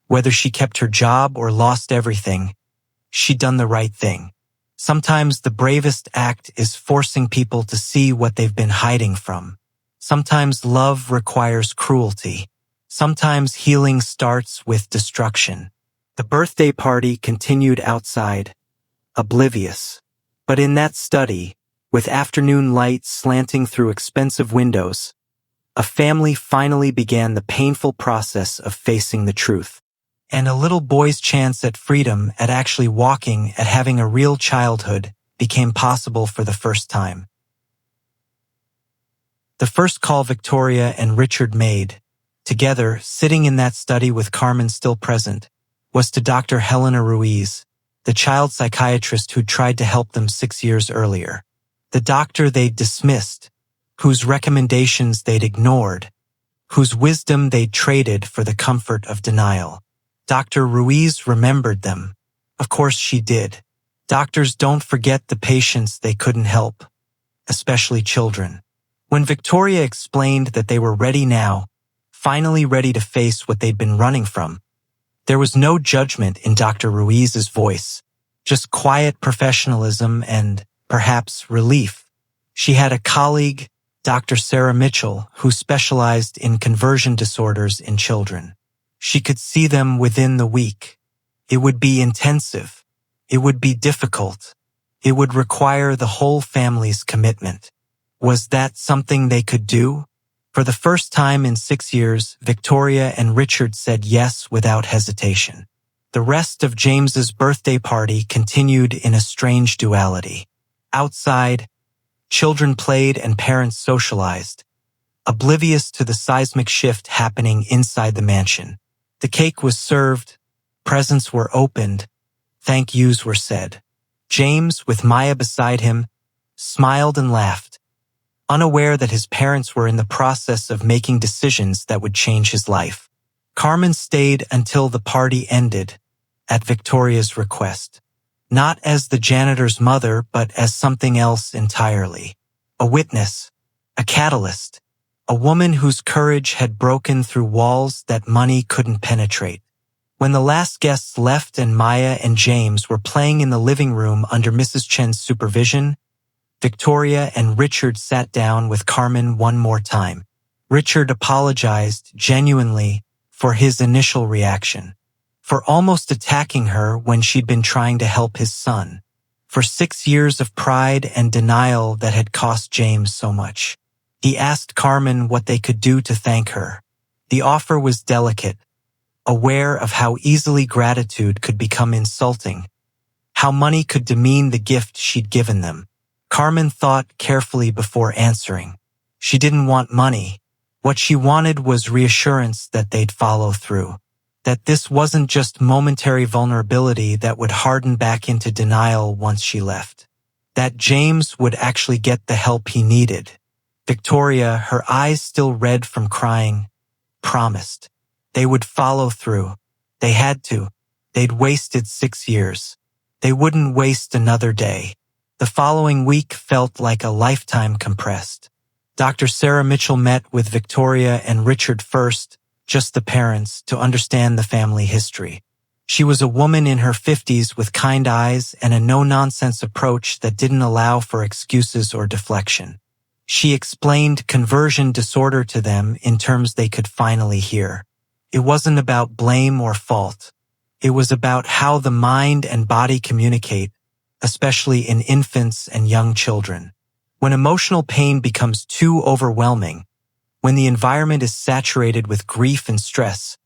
whether she kept her job or lost everything, she'd done the right thing. Sometimes the bravest act is forcing people to see what they've been hiding from. Sometimes love requires cruelty. Sometimes healing starts with destruction. The birthday party continued outside, oblivious. But in that study, with afternoon light slanting through expensive windows, a family finally began the painful process of facing the truth. And a little boy's chance at freedom, at actually walking, at having a real childhood, became possible for the first time. The first call Victoria and Richard made, together, sitting in that study with Carmen still present, was to Dr. Helena Ruiz, the child psychiatrist who'd tried to help them 6 years earlier. The doctor they'd dismissed, whose recommendations they'd ignored, whose wisdom they'd traded for the comfort of denial. Dr. Ruiz remembered them. Of course she did. Doctors don't forget the patients they couldn't help, especially children. When Victoria explained that they were ready now, finally ready to face what they'd been running from, there was no judgment in Dr. Ruiz's voice, just quiet professionalism and, perhaps, relief. She had a colleague, Dr. Sarah Mitchell, who specialized in conversion disorders in children. She could see them within the week. It would be intensive. It would be difficult. It would require the whole family's commitment. Was that something they could do? For the first time in 6 years, Victoria and Richard said yes without hesitation. The rest of James's birthday party continued in a strange duality. Outside, children played and parents socialized, oblivious to the seismic shift happening inside the mansion. The cake was served, presents were opened, thank yous were said. James, with Maya beside him, smiled and laughed, unaware that his parents were in the process of making decisions that would change his life. Carmen stayed until the party ended, at Victoria's request. Not as the janitor's mother, but as something else entirely. A witness, a catalyst, a woman whose courage had broken through walls that money couldn't penetrate. When the last guests left and Maya and James were playing in the living room under Mrs. Chen's supervision, Victoria and Richard sat down with Carmen one more time. Richard apologized genuinely for his initial reaction, for almost attacking her when she'd been trying to help his son, for 6 years of pride and denial that had cost James so much. He asked Carmen what they could do to thank her. The offer was delicate, aware of how easily gratitude could become insulting, how money could demean the gift she'd given them. Carmen thought carefully before answering. She didn't want money. What she wanted was reassurance that they'd follow through, that this wasn't just momentary vulnerability that would harden back into denial once she left, that James would actually get the help he needed. Victoria, her eyes still red from crying, promised. They would follow through. They had to. They'd wasted 6 years. They wouldn't waste another day. The following week felt like a lifetime compressed. Dr. Sarah Mitchell met with Victoria and Richard first, just the parents, to understand the family history. She was a woman in her 50s with kind eyes and a no-nonsense approach that didn't allow for excuses or deflection. She explained conversion disorder to them in terms they could finally hear. It wasn't about blame or fault. It was about how the mind and body communicate, especially in infants and young children. When emotional pain becomes too overwhelming, when the environment is saturated with grief and stress,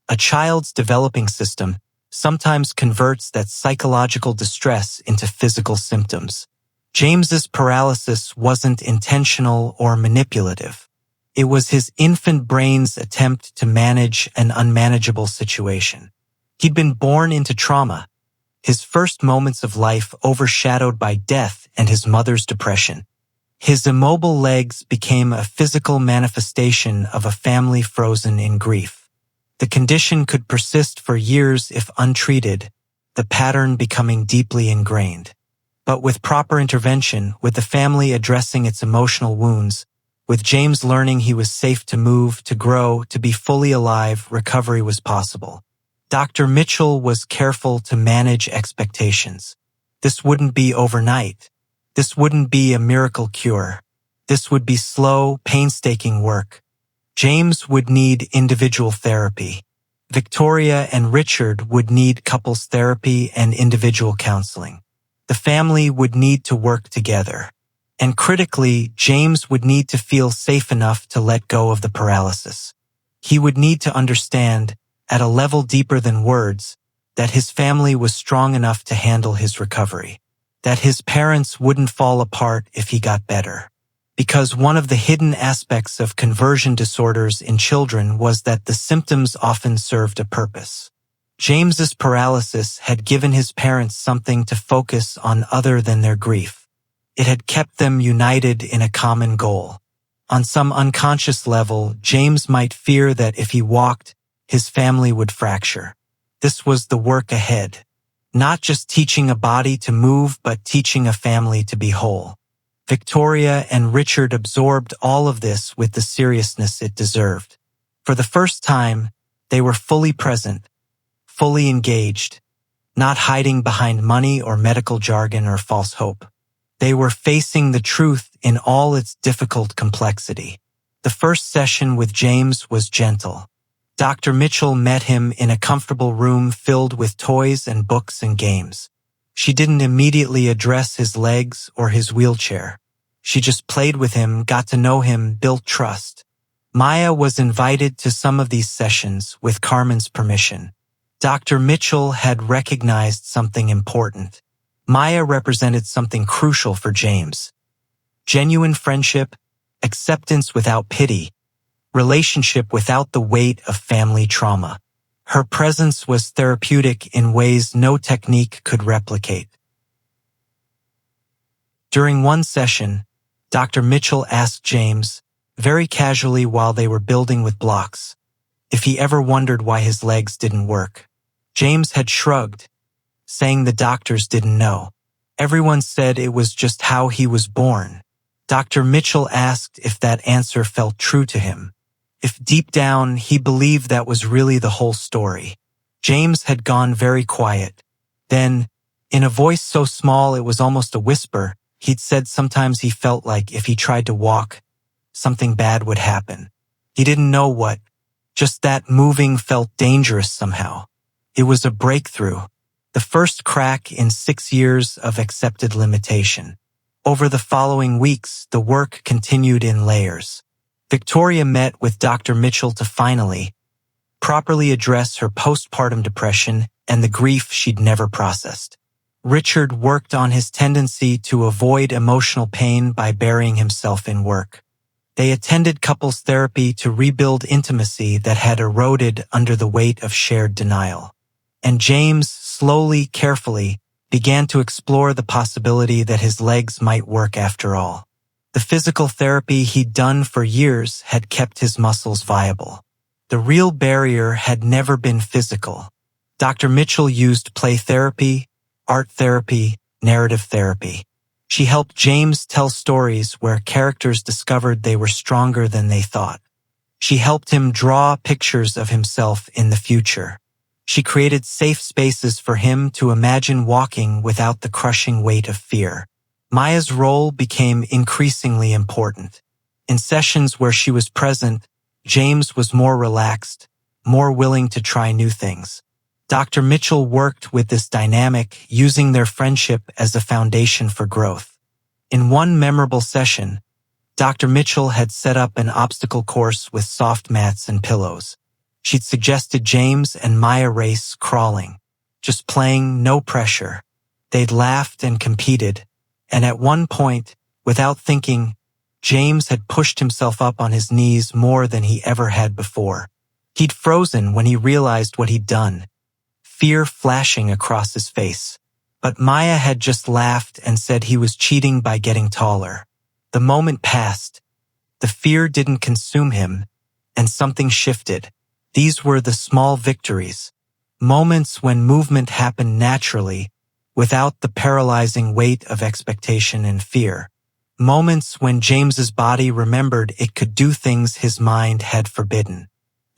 a child's developing system sometimes converts that psychological distress into physical symptoms. James's paralysis wasn't intentional or manipulative. It was his infant brain's attempt to manage an unmanageable situation. He'd been born into trauma, his first moments of life overshadowed by death and his mother's depression. His immobile legs became a physical manifestation of a family frozen in grief. The condition could persist for years if untreated, the pattern becoming deeply ingrained. But with proper intervention, with the family addressing its emotional wounds, with James learning he was safe to move, to grow, to be fully alive, recovery was possible. Dr. Mitchell was careful to manage expectations. This wouldn't be overnight. This wouldn't be a miracle cure. This would be slow, painstaking work. James would need individual therapy. Victoria and Richard would need couples therapy and individual counseling. The family would need to work together. And critically, James would need to feel safe enough to let go of the paralysis. He would need to understand, at a level deeper than words, that his family was strong enough to handle his recovery, that his parents wouldn't fall apart if he got better. Because one of the hidden aspects of conversion disorders in children was that the symptoms often served a purpose. James's paralysis had given his parents something to focus on other than their grief. It had kept them united in a common goal. On some unconscious level, James might fear that if he walked, his family would fracture. This was the work ahead. Not just teaching a body to move, but teaching a family to be whole. Victoria and Richard absorbed all of this with the seriousness it deserved. For the first time, they were fully present, fully engaged, not hiding behind money or medical jargon or false hope. They were facing the truth in all its difficult complexity. The first session with James was gentle. Dr. Mitchell met him in a comfortable room filled with toys and books and games. She didn't immediately address his legs or his wheelchair. She just played with him, got to know him, built trust. Maya was invited to some of these sessions with Carmen's permission. Dr. Mitchell had recognized something important. Maya represented something crucial for James. Genuine friendship, acceptance without pity, relationship without the weight of family trauma. Her presence was therapeutic in ways no technique could replicate. During one session, Dr. Mitchell asked James, very casually while they were building with blocks, if he ever wondered why his legs didn't work. James had shrugged, saying the doctors didn't know. Everyone said it was just how he was born. Dr. Mitchell asked if that answer felt true to him, if deep down he believed that was really the whole story. James had gone very quiet. Then, in a voice so small it was almost a whisper, he'd said sometimes he felt like if he tried to walk, something bad would happen. He didn't know what, just that moving felt dangerous somehow. It was a breakthrough. the first crack in 6 years of accepted limitation. Over the following weeks, the work continued in layers. Victoria met with Dr. Mitchell to finally, properly address her postpartum depression and the grief she'd never processed. Richard worked on his tendency to avoid emotional pain by burying himself in work. They attended couples therapy to rebuild intimacy that had eroded under the weight of shared denial. And James, slowly, carefully, began to explore the possibility that his legs might work after all. The physical therapy he'd done for years had kept his muscles viable. The real barrier had never been physical. Dr. Mitchell used play therapy, art therapy, narrative therapy. She helped James tell stories where characters discovered they were stronger than they thought. She helped him draw pictures of himself in the future. She created safe spaces for him to imagine walking without the crushing weight of fear. Maya's role became increasingly important. In sessions where she was present, James was more relaxed, more willing to try new things. Dr. Mitchell worked with this dynamic, using their friendship as a foundation for growth. In one memorable session, Dr. Mitchell had set up an obstacle course with soft mats and pillows. She'd suggested James and Maya race crawling, just playing, no pressure. They'd laughed and competed, and at one point, without thinking, James had pushed himself up on his knees more than he ever had before. He'd frozen when he realized what he'd done, fear flashing across his face. But Maya had just laughed and said he was cheating by getting taller. The moment passed. The fear didn't consume him, and something shifted. These were the small victories, moments when movement happened naturally, without the paralyzing weight of expectation and fear. Moments when James's body remembered it could do things his mind had forbidden.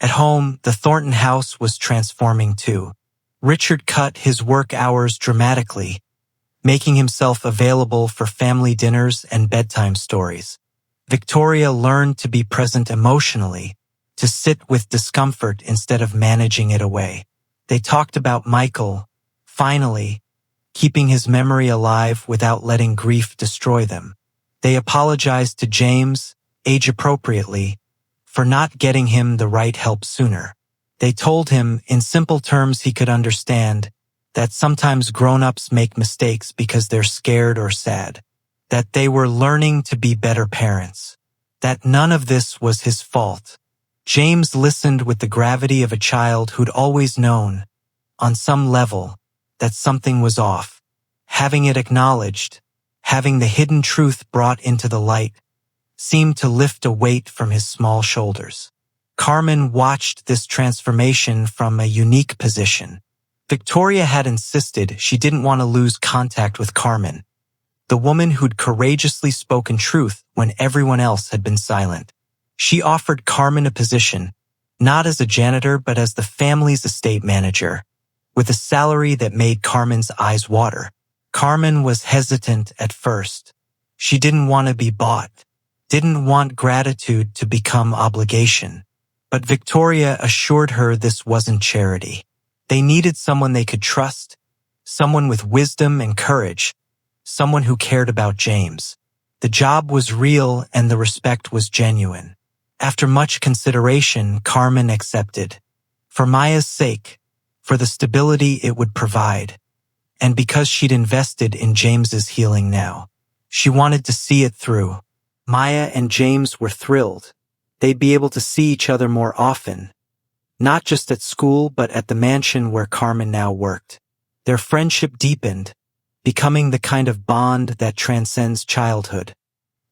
At home, the Thornton house was transforming too. Richard cut his work hours dramatically, making himself available for family dinners and bedtime stories. Victoria learned to be present emotionally, to sit with discomfort instead of managing it away. They talked about Michael, finally, keeping his memory alive without letting grief destroy them. They apologized to James, age-appropriately, for not getting him the right help sooner. They told him, in simple terms he could understand, that sometimes grown-ups make mistakes because they're scared or sad, that they were learning to be better parents, that none of this was his fault. James listened with the gravity of a child who'd always known, on some level, that something was off. Having it acknowledged, having the hidden truth brought into the light, seemed to lift a weight from his small shoulders. Carmen watched this transformation from a unique position. Victoria had insisted she didn't want to lose contact with Carmen, the woman who'd courageously spoken truth when everyone else had been silent. She offered Carmen a position, not as a janitor but as the family's estate manager, with a salary that made Carmen's eyes water. Carmen was hesitant at first. She didn't want to be bought, didn't want gratitude to become obligation. But Victoria assured her this wasn't charity. They needed someone they could trust, someone with wisdom and courage, someone who cared about James. The job was real and the respect was genuine. After much consideration, Carmen accepted. For Maya's sake, for the stability it would provide, and because she'd invested in James's healing now. She wanted to see it through. Maya and James were thrilled. They'd be able to see each other more often, not just at school but at the mansion where Carmen now worked. Their friendship deepened, becoming the kind of bond that transcends childhood,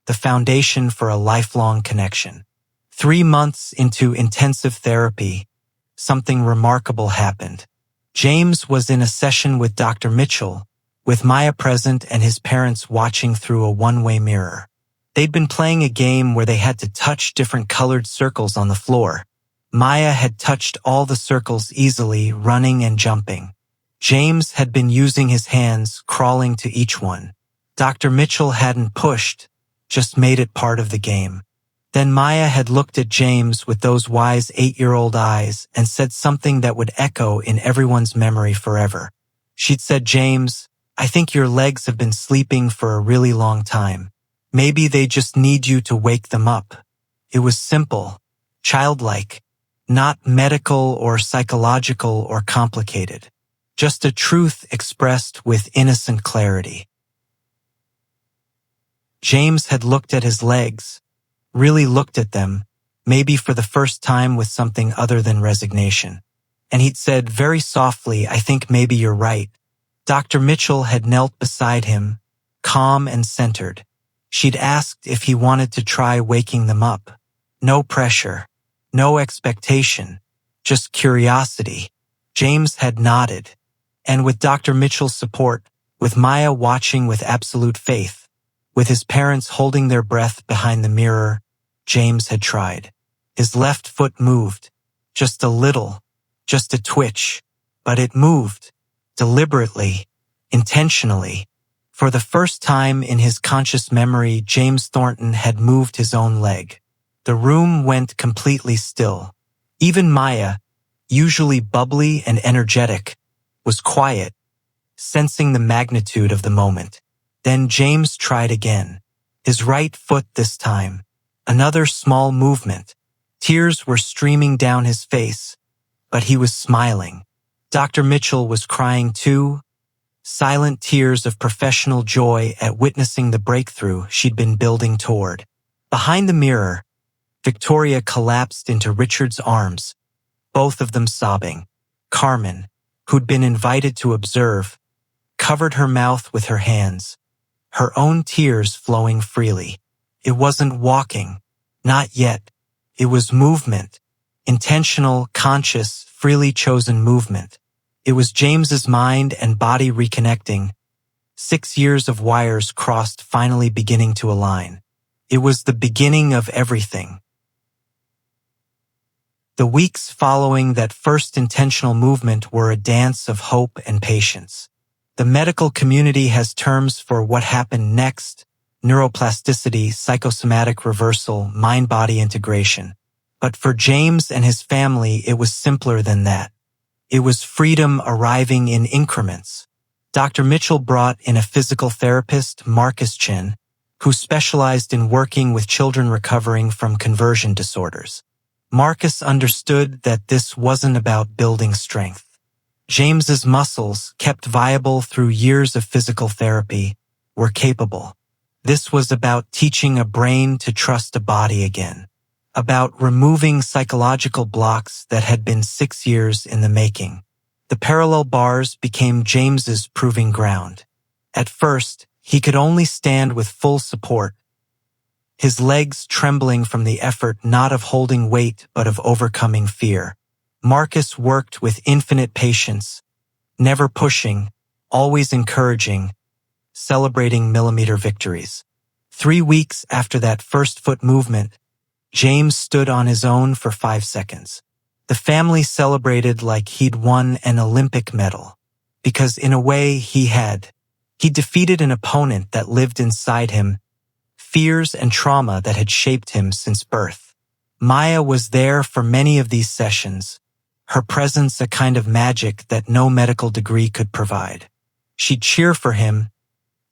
the foundation for a lifelong connection. 3 months into intensive therapy, something remarkable happened. James was in a session with Dr. Mitchell, with Maya present and his parents watching through a one-way mirror. They'd been playing a game where they had to touch different colored circles on the floor. Maya had touched all the circles easily, running and jumping. James had been using his hands, crawling to each one. Dr. Mitchell hadn't pushed, just made it part of the game. Then Maya had looked at James with those wise 8-year-old eyes and said something that would echo in everyone's memory forever. She'd said, "James, I think your legs have been sleeping for a really long time. Maybe they just need you to wake them up." It was simple, childlike, not medical or psychological or complicated. Just a truth expressed with innocent clarity. James had looked at his legs, really looked at them, maybe for the first time with something other than resignation. And he'd said very softly, "I think maybe you're right." Dr. Mitchell had knelt beside him, calm and centered. She'd asked if he wanted to try waking them up. No pressure, no expectation, just curiosity. James had nodded. And with Dr. Mitchell's support, with Maya watching with absolute faith, with his parents holding their breath behind the mirror, James had tried. His left foot moved, just a little, just a twitch, but it moved, deliberately, intentionally. For the first time in his conscious memory, James Thornton had moved his own leg. The room went completely still. Even Maya, usually bubbly and energetic, was quiet, sensing the magnitude of the moment. Then James tried again. His right foot this time. Another small movement. Tears were streaming down his face, but he was smiling. Dr. Mitchell was crying too, silent tears of professional joy at witnessing the breakthrough she'd been building toward. Behind the mirror, Victoria collapsed into Richard's arms, both of them sobbing. Carmen, who'd been invited to observe, covered her mouth with her hands, her own tears flowing freely. It wasn't walking, not yet. It was movement, intentional, conscious, freely chosen movement. It was James's mind and body reconnecting, 6 years of wires crossed finally beginning to align. It was the beginning of everything. The weeks following that first intentional movement were a dance of hope and patience. The medical community has terms for what happened next: neuroplasticity, psychosomatic reversal, mind-body integration. But for James and his family, it was simpler than that. It was freedom arriving in increments. Dr. Mitchell brought in a physical therapist, Marcus Chin, who specialized in working with children recovering from conversion disorders. Marcus understood that this wasn't about building strength. James's muscles, kept viable through years of physical therapy, were capable. This was about teaching a brain to trust a body again, about removing psychological blocks that had been 6 years in the making. The parallel bars became James's proving ground. At first, he could only stand with full support, his legs trembling from the effort not of holding weight but of overcoming fear. Marcus worked with infinite patience, never pushing, always encouraging, celebrating millimeter victories. 3 weeks after that first foot movement, James stood on his own for 5 seconds. The family celebrated like he'd won an Olympic medal, because in a way he had. He defeated an opponent that lived inside him, fears and trauma that had shaped him since birth. Maya was there for many of these sessions, her presence a kind of magic that no medical degree could provide. She'd cheer for him,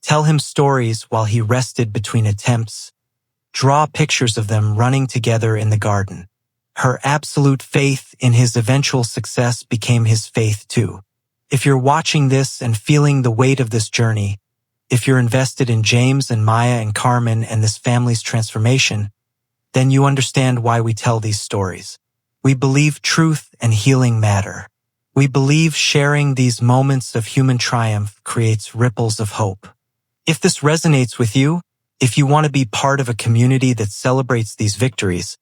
tell him stories while he rested between attempts, draw pictures of them running together in the garden. Her absolute faith in his eventual success became his faith too. If you're watching this and feeling the weight of this journey, if you're invested in James and Maya and Carmen and this family's transformation, then you understand why we tell these stories. We believe truth and healing matter. We believe sharing these moments of human triumph creates ripples of hope. If this resonates with you, if you want to be part of a community that celebrates these victories,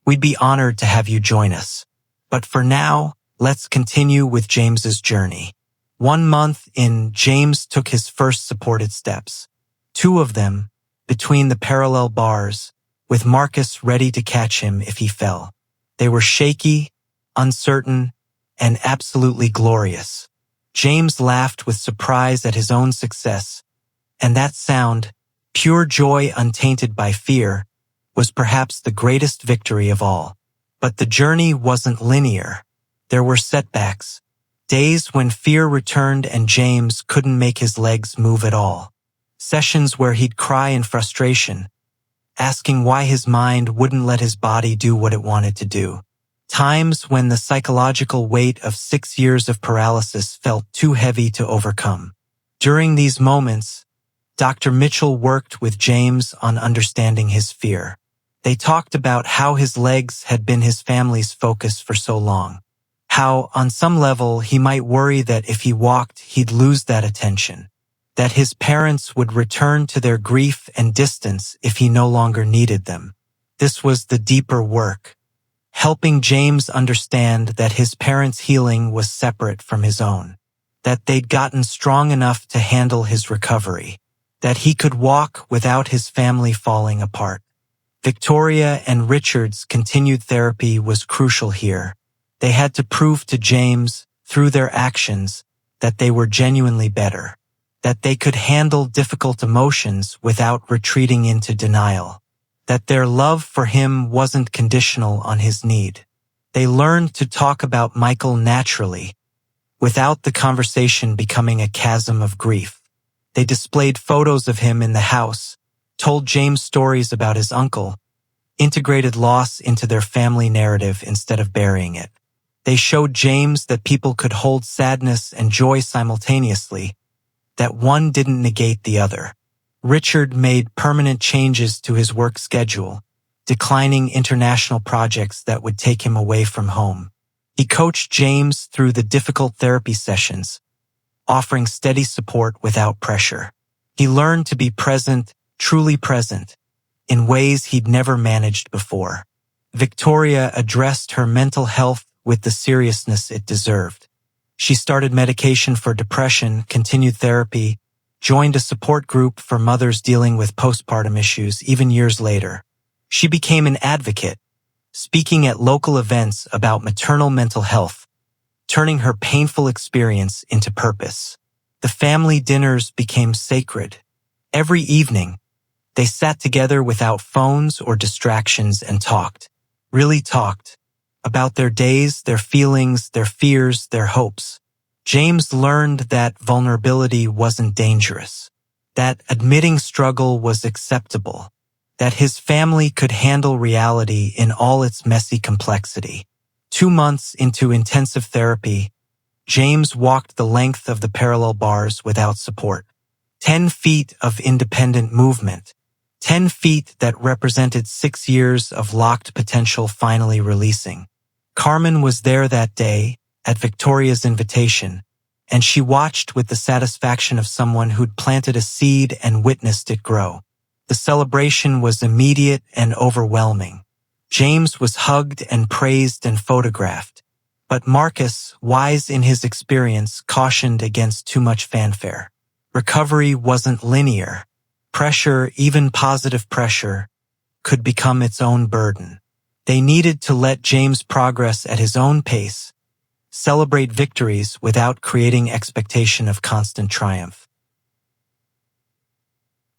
we'd be honored to have you join us. But for now, let's continue with James's journey. 1 month in, James took his first supported steps. 2 of them, between the parallel bars, with Marcus ready to catch him if he fell. They were shaky, uncertain, and absolutely glorious. James laughed with surprise at his own success, and that sound, pure joy untainted by fear, was perhaps the greatest victory of all. But the journey wasn't linear. There were setbacks, Days when fear returned and James couldn't make his legs move at all. Sessions where he'd cry in frustration, asking why his mind wouldn't let his body do what it wanted to do. Times when the psychological weight of 6 years of paralysis felt too heavy to overcome. During these moments, Dr. Mitchell worked with James on understanding his fear. They talked about how his legs had been his family's focus for so long. How, on some level, he might worry that if he walked, he'd lose that attention. That his parents would return to their grief and distance if he no longer needed them. This was the deeper work, helping James understand that his parents' healing was separate from his own. That they'd gotten strong enough to handle his recovery. That he could walk without his family falling apart. Victoria and Richard's continued therapy was crucial here. They had to prove to James, through their actions, that they were genuinely better. That they could handle difficult emotions without retreating into denial. That their love for him wasn't conditional on his need. They learned to talk about Michael naturally, without the conversation becoming a chasm of grief. They displayed photos of him in the house, told James stories about his uncle, integrated loss into their family narrative instead of burying it. They showed James that people could hold sadness and joy simultaneously, that one didn't negate the other. Richard made permanent changes to his work schedule, declining international projects that would take him away from home. He coached James through the difficult therapy sessions, offering steady support without pressure. He learned to be present, truly present, in ways he'd never managed before. Victoria addressed her mental health with the seriousness it deserved. She started medication for depression, continued therapy, joined a support group for mothers dealing with postpartum issues even years later. She became an advocate, speaking at local events about maternal mental health, turning her painful experience into purpose. The family dinners became sacred. Every evening, they sat together without phones or distractions and talked, really talked, about their days, their feelings, their fears, their hopes. James learned that vulnerability wasn't dangerous, that admitting struggle was acceptable, that his family could handle reality in all its messy complexity. 2 months into intensive therapy, James walked the length of the parallel bars without support. 10 feet of independent movement. 10 feet that represented 6 years of locked potential finally releasing. Carmen was there that day, at Victoria's invitation, and she watched with the satisfaction of someone who'd planted a seed and witnessed it grow. The celebration was immediate and overwhelming. James was hugged and praised and photographed. But Marcus, wise in his experience, cautioned against too much fanfare. Recovery wasn't linear. Pressure, even positive pressure, could become its own burden. They needed to let James progress at his own pace, celebrate victories without creating expectation of constant triumph.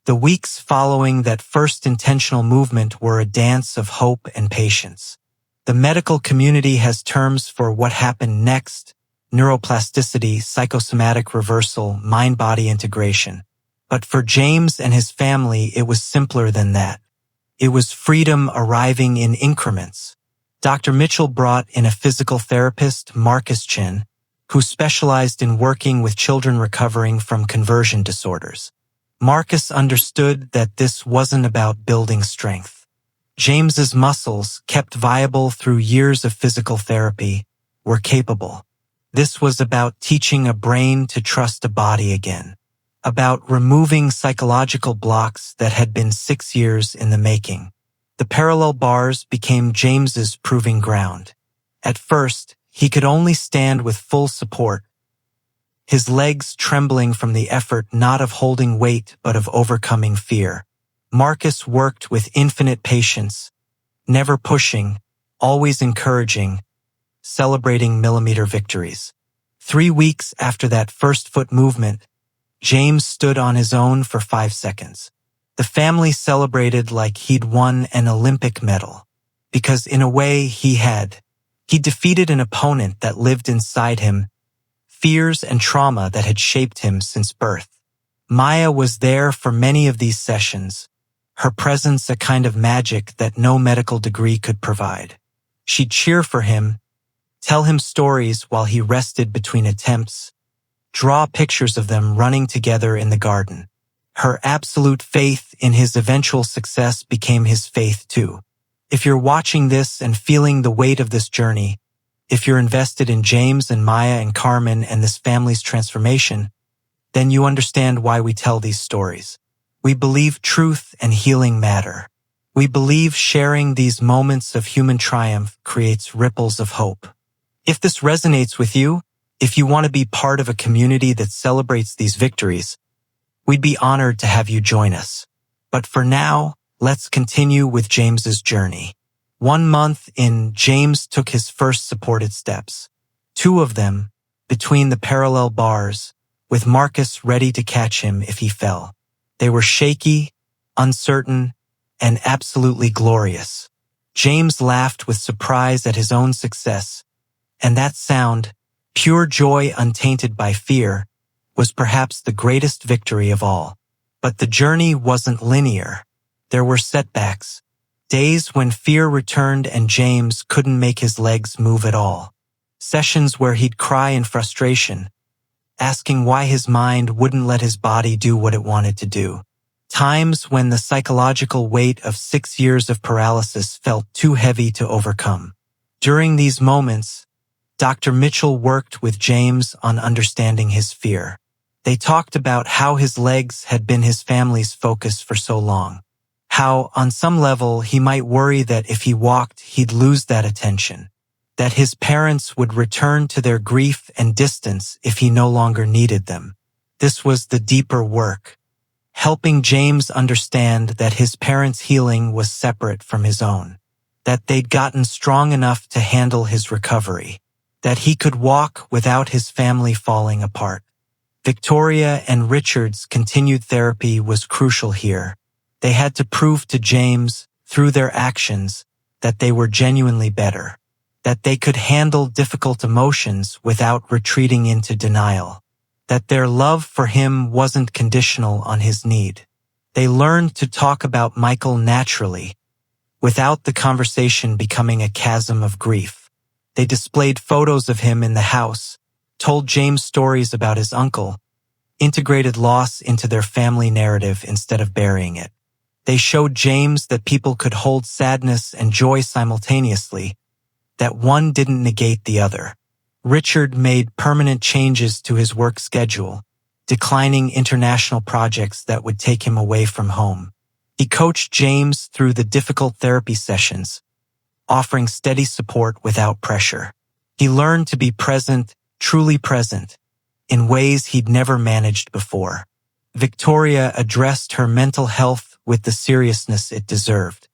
The weeks following that first intentional movement were a dance of hope and patience. The medical community has terms for what happened next: neuroplasticity, psychosomatic reversal, mind-body integration. But for James and his family, it was simpler than that. It was freedom arriving in increments. Dr. Mitchell brought in a physical therapist, Marcus Chin, who specialized in working with children recovering from conversion disorders. Marcus understood that this wasn't about building strength. James's muscles, kept viable through years of physical therapy, were capable. This was about teaching a brain to trust a body again. About removing psychological blocks that had been 6 years in the making. The parallel bars became James's proving ground. At first, he could only stand with full support, his legs trembling from the effort not of holding weight but of overcoming fear. Marcus worked with infinite patience, never pushing, always encouraging, celebrating millimeter victories. 3 weeks after that first foot movement, James stood on his own for 5 seconds. The family celebrated like he'd won an Olympic medal, because in a way he had. He defeated an opponent that lived inside him, fears and trauma that had shaped him since birth. Maya was there for many of these sessions, her presence a kind of magic that no medical degree could provide. She'd cheer for him, tell him stories while he rested between attempts, draw pictures of them running together in the garden. Her absolute faith in his eventual success became his faith too. If you're watching this and feeling the weight of this journey, if you're invested in James and Maya and Carmen and this family's transformation, then you understand why we tell these stories. We believe truth and healing matter. We believe sharing these moments of human triumph creates ripples of hope. If this resonates with you, if you want to be part of a community that celebrates these victories, we'd be honored to have you join us. But for now, let's continue with James's journey. 1 month in, James took his first supported steps. 2 of them, between the parallel bars, with Marcus ready to catch him if he fell. They were shaky, uncertain, and absolutely glorious. James laughed with surprise at his own success, and that sound, pure joy untainted by fear, was perhaps the greatest victory of all. But the journey wasn't linear. There were setbacks, days when fear returned and James couldn't make his legs move at all. Sessions where he'd cry in frustration, asking why his mind wouldn't let his body do what it wanted to do. Times when the psychological weight of 6 years of paralysis felt too heavy to overcome. During these moments, Dr. Mitchell worked with James on understanding his fear. They talked about how his legs had been his family's focus for so long. How, on some level, he might worry that if he walked, he'd lose that attention. That his parents would return to their grief and distance if he no longer needed them. This was the deeper work, helping James understand that his parents' healing was separate from his own, that they'd gotten strong enough to handle his recovery, that he could walk without his family falling apart. Victoria and Richard's continued therapy was crucial here. They had to prove to James, through their actions, that they were genuinely better, that they could handle difficult emotions without retreating into denial, that their love for him wasn't conditional on his need. They learned to talk about Michael naturally, without the conversation becoming a chasm of grief. They displayed photos of him in the house, told James stories about his uncle, integrated loss into their family narrative instead of burying it. They showed James that people could hold sadness and joy simultaneously, that one didn't negate the other. Richard made permanent changes to his work schedule, declining international projects that would take him away from home. He coached James through the difficult therapy sessions, offering steady support without pressure. He learned to be present, truly present, in ways he'd never managed before. Victoria addressed her mental health with the seriousness it deserved.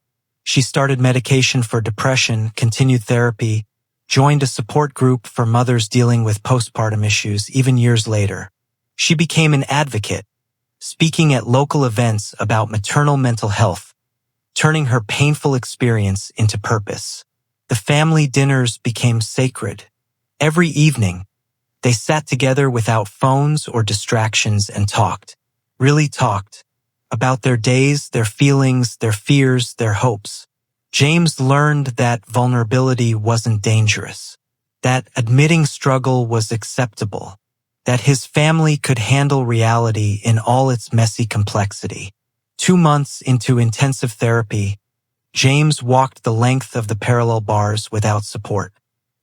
She started medication for depression, continued therapy, joined a support group for mothers dealing with postpartum issues even years later. She became an advocate, speaking at local events about maternal mental health, turning her painful experience into purpose. The family dinners became sacred. Every evening, they sat together without phones or distractions and talked, really talked, about their days, their feelings, their fears, their hopes. James learned that vulnerability wasn't dangerous, that admitting struggle was acceptable, that his family could handle reality in all its messy complexity. 2 months into intensive therapy, James walked the length of the parallel bars without support.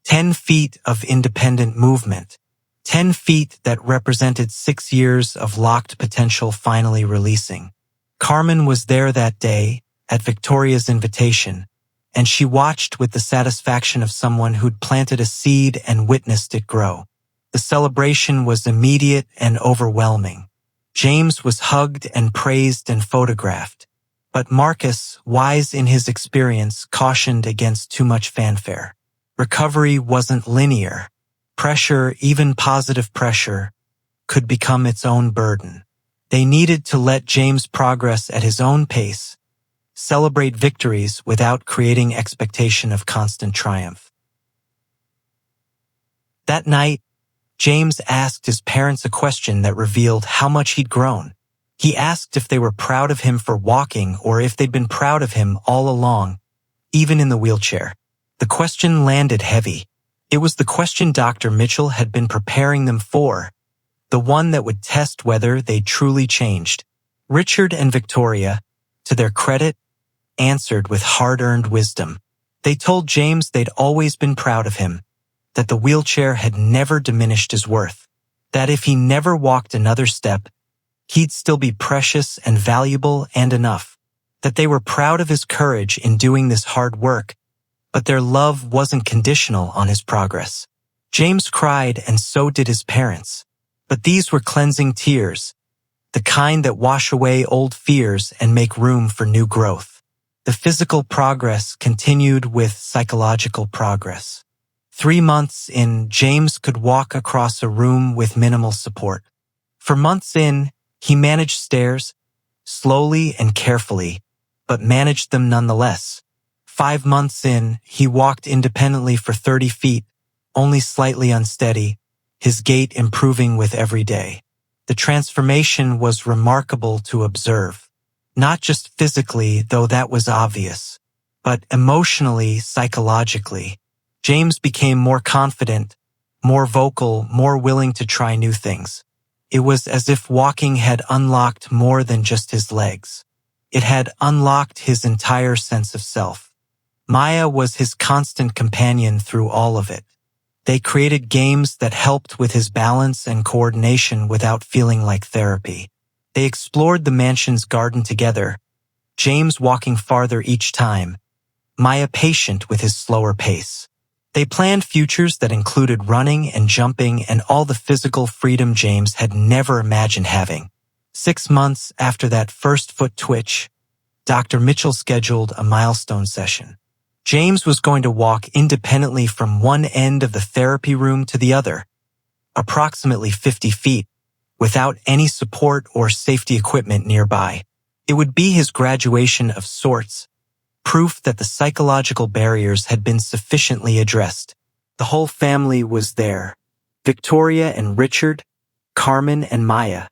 10 feet of independent movement. 10 feet that represented 6 years of locked potential finally releasing. Carmen was there that day, at Victoria's invitation, and she watched with the satisfaction of someone who'd planted a seed and witnessed it grow. The celebration was immediate and overwhelming. James was hugged and praised and photographed. But Marcus, wise in his experience, cautioned against too much fanfare. Recovery wasn't linear. Pressure, even positive pressure, could become its own burden. They needed to let James progress at his own pace, celebrate victories without creating expectation of constant triumph. That night, James asked his parents a question that revealed how much he'd grown. He asked if they were proud of him for walking or if they'd been proud of him all along, even in the wheelchair. The question landed heavy. It was the question Dr. Mitchell had been preparing them for, the one that would test whether they truly changed. Richard and Victoria, to their credit, answered with hard-earned wisdom. They told James they'd always been proud of him, that the wheelchair had never diminished his worth, that if he never walked another step, he'd still be precious and valuable and enough, that they were proud of his courage in doing this hard work, but their love wasn't conditional on his progress. James cried, and so did his parents. But these were cleansing tears, the kind that wash away old fears and make room for new growth. The physical progress continued with psychological progress. 3 months in, James could walk across a room with minimal support. For months in, he managed stairs, slowly and carefully, but managed them nonetheless. 5 months in, he walked independently for 30 feet, only slightly unsteady, his gait improving with every day. The transformation was remarkable to observe. Not just physically, though that was obvious, but emotionally, psychologically. James became more confident, more vocal, more willing to try new things. It was as if walking had unlocked more than just his legs. It had unlocked his entire sense of self. Maya was his constant companion through all of it. They created games that helped with his balance and coordination without feeling like therapy. They explored the mansion's garden together, James walking farther each time, Maya patient with his slower pace. They planned futures that included running and jumping and all the physical freedom James had never imagined having. 6 months after that first foot twitch, Dr. Mitchell scheduled a milestone session. James was going to walk independently from one end of the therapy room to the other, approximately 50 feet, without any support or safety equipment nearby. It would be his graduation of sorts, proof that the psychological barriers had been sufficiently addressed. The whole family was there. Victoria and Richard, Carmen and Maya,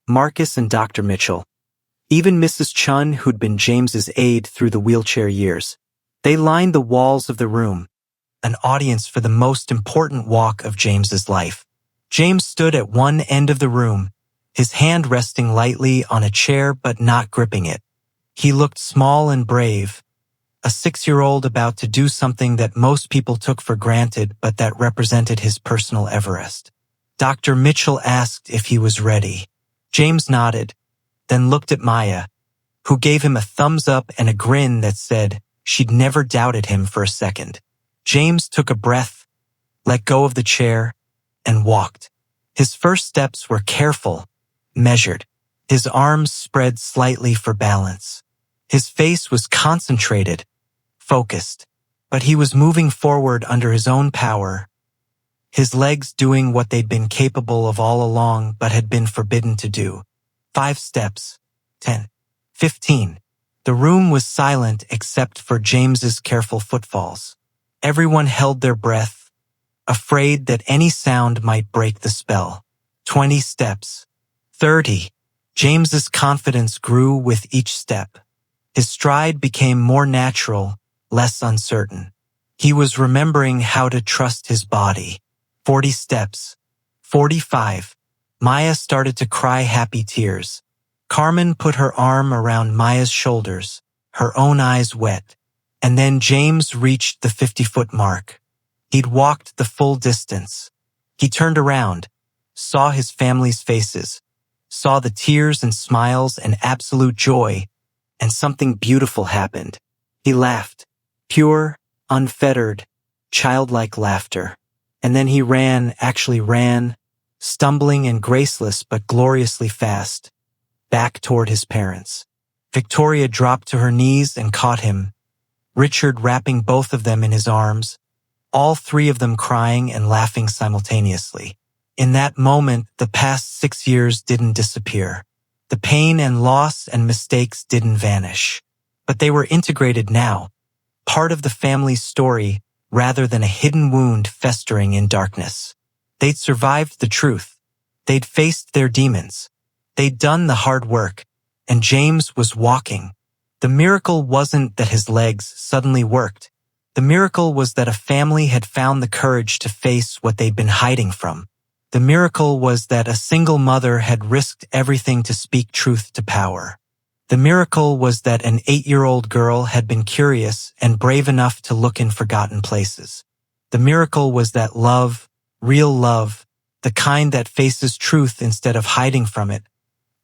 Marcus and Dr. Mitchell, even Mrs. Chun, who'd been James's aide through the wheelchair years. They lined the walls of the room, an audience for the most important walk of James's life. James stood at one end of the room, his hand resting lightly on a chair but not gripping it. He looked small and brave, a 6-year-old about to do something that most people took for granted but that represented his personal Everest. Dr. Mitchell asked if he was ready. James nodded, then looked at Maya, who gave him a thumbs up and a grin that said she'd never doubted him for a second. James took a breath, let go of the chair, and walked. His first steps were careful, measured. His arms spread slightly for balance. His face was concentrated, focused, but he was moving forward under his own power, his legs doing what they'd been capable of all along but had been forbidden to do. 5 steps, 10, 15. The room was silent except for James's careful footfalls. Everyone held their breath, afraid that any sound might break the spell. 20 steps, 30. James's confidence grew with each step. His stride became more natural, less uncertain. He was remembering how to trust his body. 40 steps, 45. Maya started to cry happy tears. Carmen put her arm around Maya's shoulders, her own eyes wet. And then James reached the 50-foot mark. He'd walked the full distance. He turned around, saw his family's faces, saw the tears and smiles and absolute joy, and something beautiful happened. He laughed, pure, unfettered, childlike laughter. And then he actually ran, stumbling and graceless but gloriously fast, back toward his parents. Victoria dropped to her knees and caught him, Richard wrapping both of them in his arms, all 3 of them crying and laughing simultaneously. In that moment, the past 6 years didn't disappear. The pain and loss and mistakes didn't vanish. But they were integrated now, part of the family's story rather than a hidden wound festering in darkness. They'd survived the truth. They'd faced their demons. They'd done the hard work, and James was walking. The miracle wasn't that his legs suddenly worked. The miracle was that a family had found the courage to face what they'd been hiding from. The miracle was that a single mother had risked everything to speak truth to power. The miracle was that an 8-year-old girl had been curious and brave enough to look in forgotten places. The miracle was that love, real love, the kind that faces truth instead of hiding from it,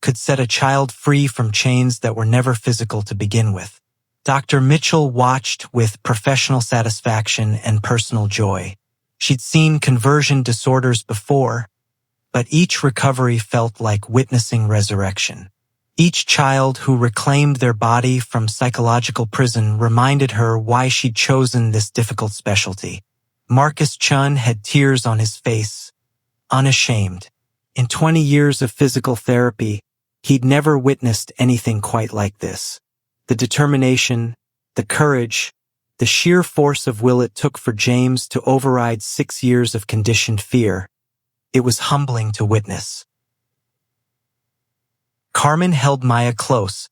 could set a child free from chains that were never physical to begin with. Dr. Mitchell watched with professional satisfaction and personal joy. She'd seen conversion disorders before, but each recovery felt like witnessing resurrection. Each child who reclaimed their body from psychological prison reminded her why she'd chosen this difficult specialty. Marcus Chun had tears on his face, unashamed. In 20 years of physical therapy, he'd never witnessed anything quite like this. The determination, the courage, the sheer force of will it took for James to override 6 years of conditioned fear. It was humbling to witness. Carmen held Maya close,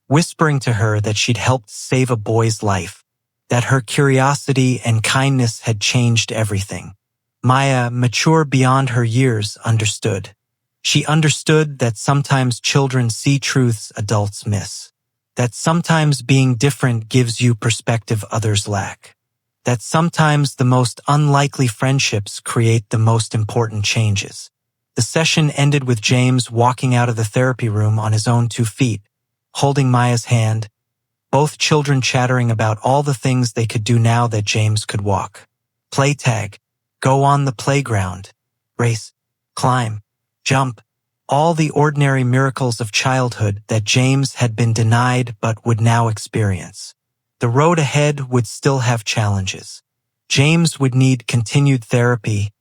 whispering to her that she'd helped save a boy's life, that her curiosity and kindness had changed everything. Maya, mature beyond her years, understood. She understood that sometimes children see truths adults miss. That sometimes being different gives you perspective others lack. That sometimes the most unlikely friendships create the most important changes. The session ended with James walking out of the therapy room on his own 2 feet, holding Maya's hand, both children chattering about all the things they could do now that James could walk. Play tag, go on the playground, race, climb, jump, all the ordinary miracles of childhood that James had been denied but would now experience. The road ahead would still have challenges. James would need continued therapy,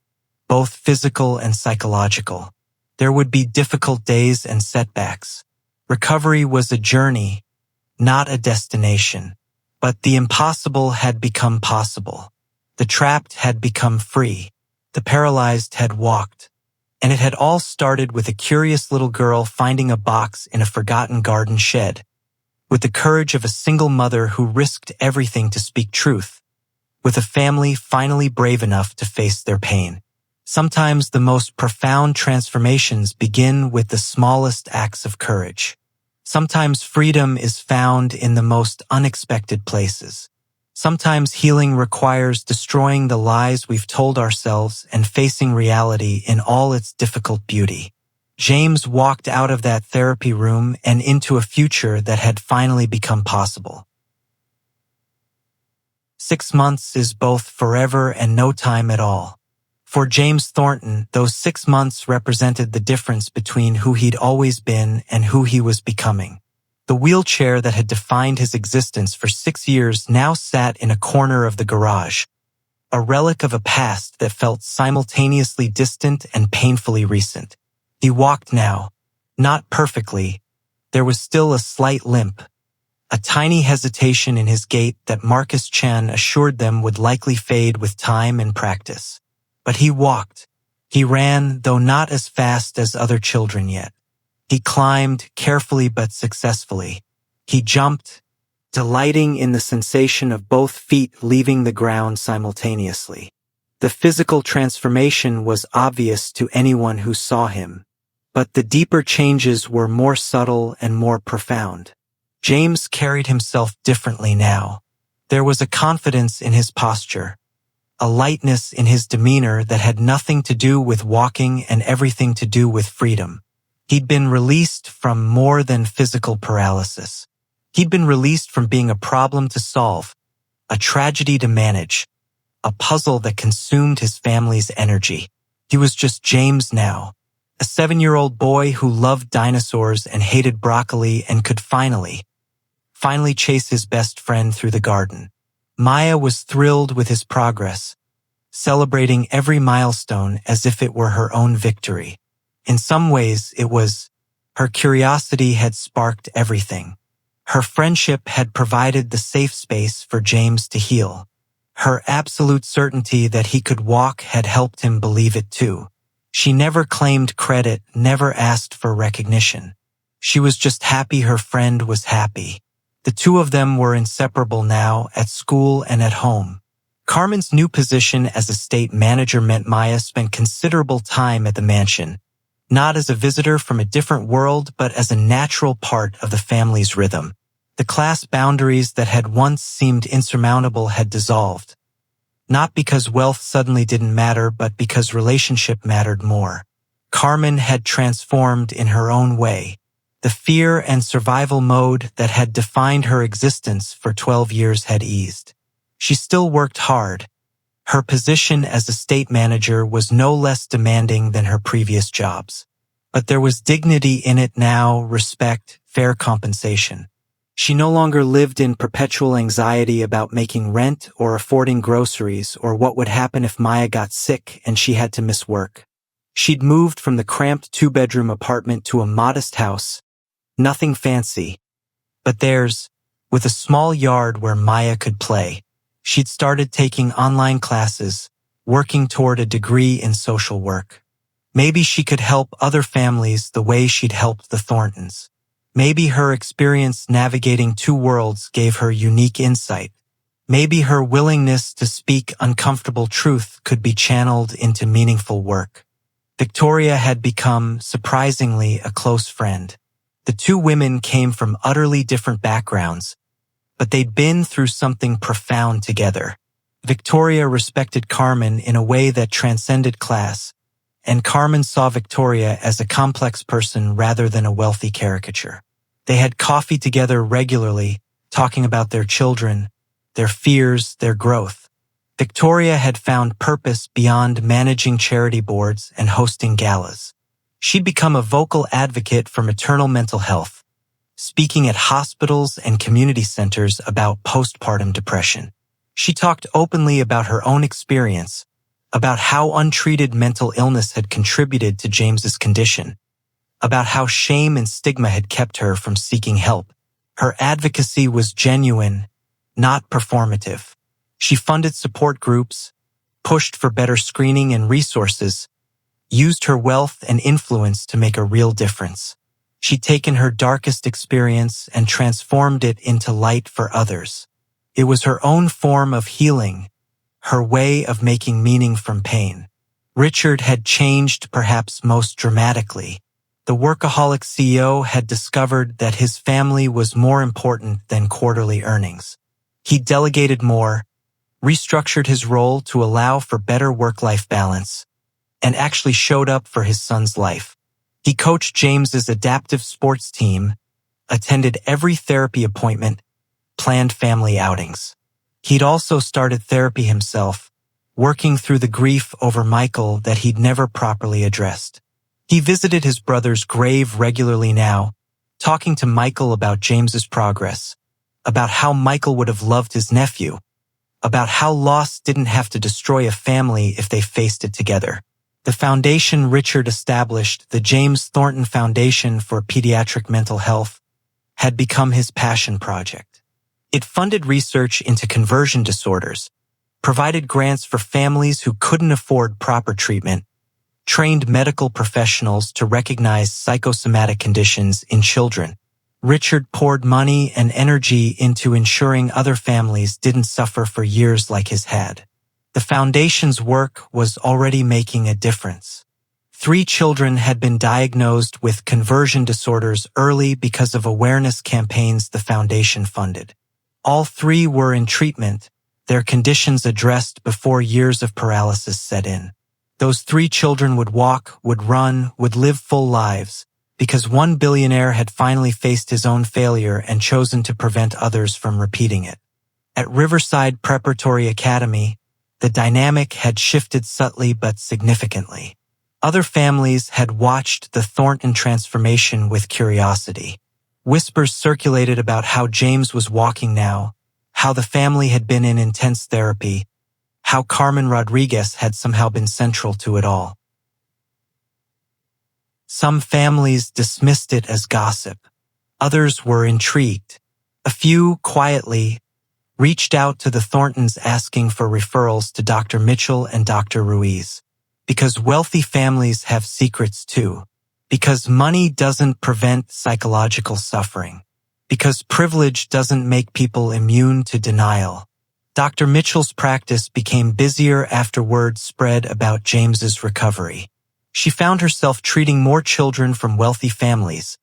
both physical and psychological. There would be difficult days and setbacks. Recovery was a journey, not a destination. But the impossible had become possible. The trapped had become free. The paralyzed had walked. And it had all started with a curious little girl finding a box in a forgotten garden shed. With the courage of a single mother who risked everything to speak truth. With a family finally brave enough to face their pain. Sometimes the most profound transformations begin with the smallest acts of courage. Sometimes freedom is found in the most unexpected places. Sometimes healing requires destroying the lies we've told ourselves and facing reality in all its difficult beauty. James walked out of that therapy room and into a future that had finally become possible. 6 months is both forever and no time at all. For James Thornton, those 6 months represented the difference between who he'd always been and who he was becoming. The wheelchair that had defined his existence for 6 years now sat in a corner of the garage, a relic of a past that felt simultaneously distant and painfully recent. He walked now, not perfectly. There was still a slight limp, a tiny hesitation in his gait that Marcus Chan assured them would likely fade with time and practice. But he walked. He ran, though not as fast as other children yet. He climbed, carefully but successfully. He jumped, delighting in the sensation of both feet leaving the ground simultaneously. The physical transformation was obvious to anyone who saw him, but the deeper changes were more subtle and more profound. James carried himself differently now. There was a confidence in his posture, a lightness in his demeanor that had nothing to do with walking and everything to do with freedom. He'd been released from more than physical paralysis. He'd been released from being a problem to solve, a tragedy to manage, a puzzle that consumed his family's energy. He was just James now, a 7-year-old boy who loved dinosaurs and hated broccoli and could finally chase his best friend through the garden. Maya was thrilled with his progress, celebrating every milestone as if it were her own victory. In some ways, it was her curiosity had sparked everything. Her friendship had provided the safe space for James to heal. Her absolute certainty that he could walk had helped him believe it too. She never claimed credit, never asked for recognition. She was just happy her friend was happy. The two of them were inseparable now, at school and at home. Carmen's new position as estate manager meant Maya spent considerable time at the mansion, not as a visitor from a different world, but as a natural part of the family's rhythm. The class boundaries that had once seemed insurmountable had dissolved. Not because wealth suddenly didn't matter, but because relationship mattered more. Carmen had transformed in her own way. The fear and survival mode that had defined her existence for 12 years had eased. She still worked hard. Her position as estate manager was no less demanding than her previous jobs. But there was dignity in it now, respect, fair compensation. She no longer lived in perpetual anxiety about making rent or affording groceries or what would happen if Maya got sick and she had to miss work. She'd moved from the cramped two-bedroom apartment to a modest house. Nothing fancy. But theirs, with a small yard where Maya could play. She'd started taking online classes, working toward a degree in social work. Maybe she could help other families the way she'd helped the Thorntons. Maybe her experience navigating two worlds gave her unique insight. Maybe her willingness to speak uncomfortable truth could be channeled into meaningful work. Victoria had become, surprisingly, a close friend. The two women came from utterly different backgrounds, but they'd been through something profound together. Victoria respected Carmen in a way that transcended class, and Carmen saw Victoria as a complex person rather than a wealthy caricature. They had coffee together regularly, talking about their children, their fears, their growth. Victoria had found purpose beyond managing charity boards and hosting galas. She'd become a vocal advocate for maternal mental health, speaking at hospitals and community centers about postpartum depression. She talked openly about her own experience, about how untreated mental illness had contributed to James's condition, about how shame and stigma had kept her from seeking help. Her advocacy was genuine, not performative. She funded support groups, pushed for better screening and resources, used her wealth and influence to make a real difference. She'd taken her darkest experience and transformed it into light for others. It was her own form of healing, her way of making meaning from pain. Richard had changed perhaps most dramatically. The workaholic CEO had discovered that his family was more important than quarterly earnings. He delegated more, restructured his role to allow for better work-life balance, and actually showed up for his son's life. He coached James's adaptive sports team, attended every therapy appointment, planned family outings. He'd also started therapy himself, working through the grief over Michael that he'd never properly addressed. He visited his brother's grave regularly now, talking to Michael about James's progress, about how Michael would have loved his nephew, about how loss didn't have to destroy a family if they faced it together. The foundation Richard established, the James Thornton Foundation for Pediatric Mental Health, had become his passion project. It funded research into conversion disorders, provided grants for families who couldn't afford proper treatment, trained medical professionals to recognize psychosomatic conditions in children. Richard poured money and energy into ensuring other families didn't suffer for years like his had. The foundation's work was already making a difference. 3 children had been diagnosed with conversion disorders early because of awareness campaigns the foundation funded. All 3 were in treatment, their conditions addressed before years of paralysis set in. Those 3 children would walk, would run, would live full lives, because one billionaire had finally faced his own failure and chosen to prevent others from repeating it. At Riverside Preparatory Academy, the dynamic had shifted subtly but significantly. Other families had watched the Thornton transformation with curiosity. Whispers circulated about how James was walking now, how the family had been in intense therapy, how Carmen Rodriguez had somehow been central to it all. Some families dismissed it as gossip. Others were intrigued. A few, quietly, reached out to the Thorntons asking for referrals to Dr. Mitchell and Dr. Ruiz. Because wealthy families have secrets too. Because money doesn't prevent psychological suffering. Because privilege doesn't make people immune to denial. Dr. Mitchell's practice became busier after word spread about James's recovery. She found herself treating more children from wealthy families,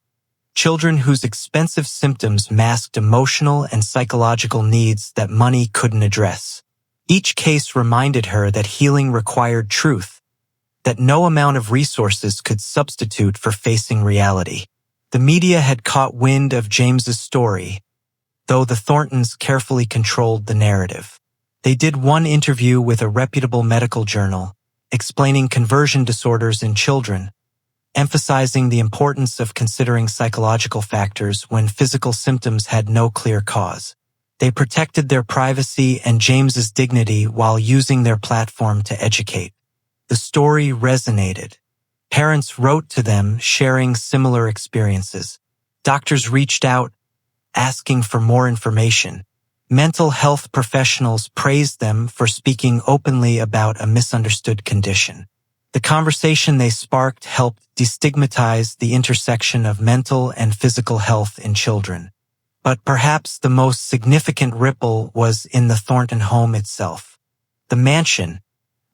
children whose expensive symptoms masked emotional and psychological needs that money couldn't address. Each case reminded her that healing required truth, that no amount of resources could substitute for facing reality. The media had caught wind of James's story, though the Thorntons carefully controlled the narrative. They did one interview with a reputable medical journal, explaining conversion disorders in children, emphasizing the importance of considering psychological factors when physical symptoms had no clear cause. They protected their privacy and James's dignity while using their platform to educate. The story resonated. Parents wrote to them sharing similar experiences. Doctors reached out, asking for more information. Mental health professionals praised them for speaking openly about a misunderstood condition. The conversation they sparked helped destigmatize the intersection of mental and physical health in children. But perhaps the most significant ripple was in the Thornton home itself. The mansion,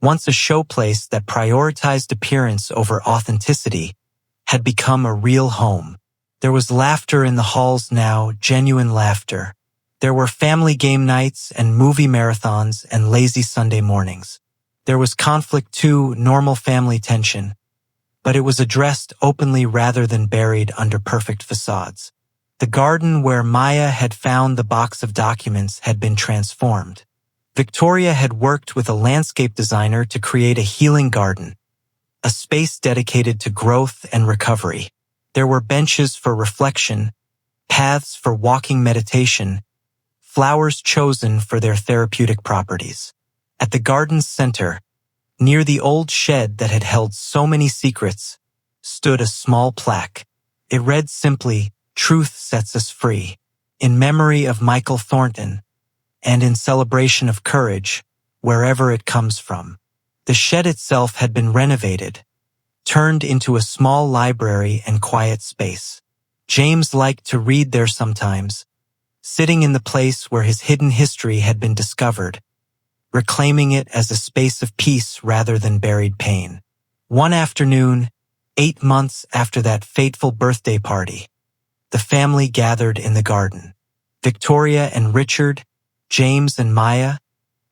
once a showplace that prioritized appearance over authenticity, had become a real home. There was laughter in the halls now, genuine laughter. There were family game nights and movie marathons and lazy Sunday mornings. There was conflict too, normal family tension, but it was addressed openly rather than buried under perfect facades. The garden where Maya had found the box of documents had been transformed. Victoria had worked with a landscape designer to create a healing garden, a space dedicated to growth and recovery. There were benches for reflection, paths for walking meditation, flowers chosen for their therapeutic properties. At the garden's center, near the old shed that had held so many secrets, stood a small plaque. It read simply, "Truth sets us free," in memory of Michael Thornton, and in celebration of courage, wherever it comes from. The shed itself had been renovated, turned into a small library and quiet space. James liked to read there sometimes, sitting in the place where his hidden history had been discovered, reclaiming it as a space of peace rather than buried pain. One afternoon, 8 months after that fateful birthday party, the family gathered in the garden. Victoria and Richard, James and Maya,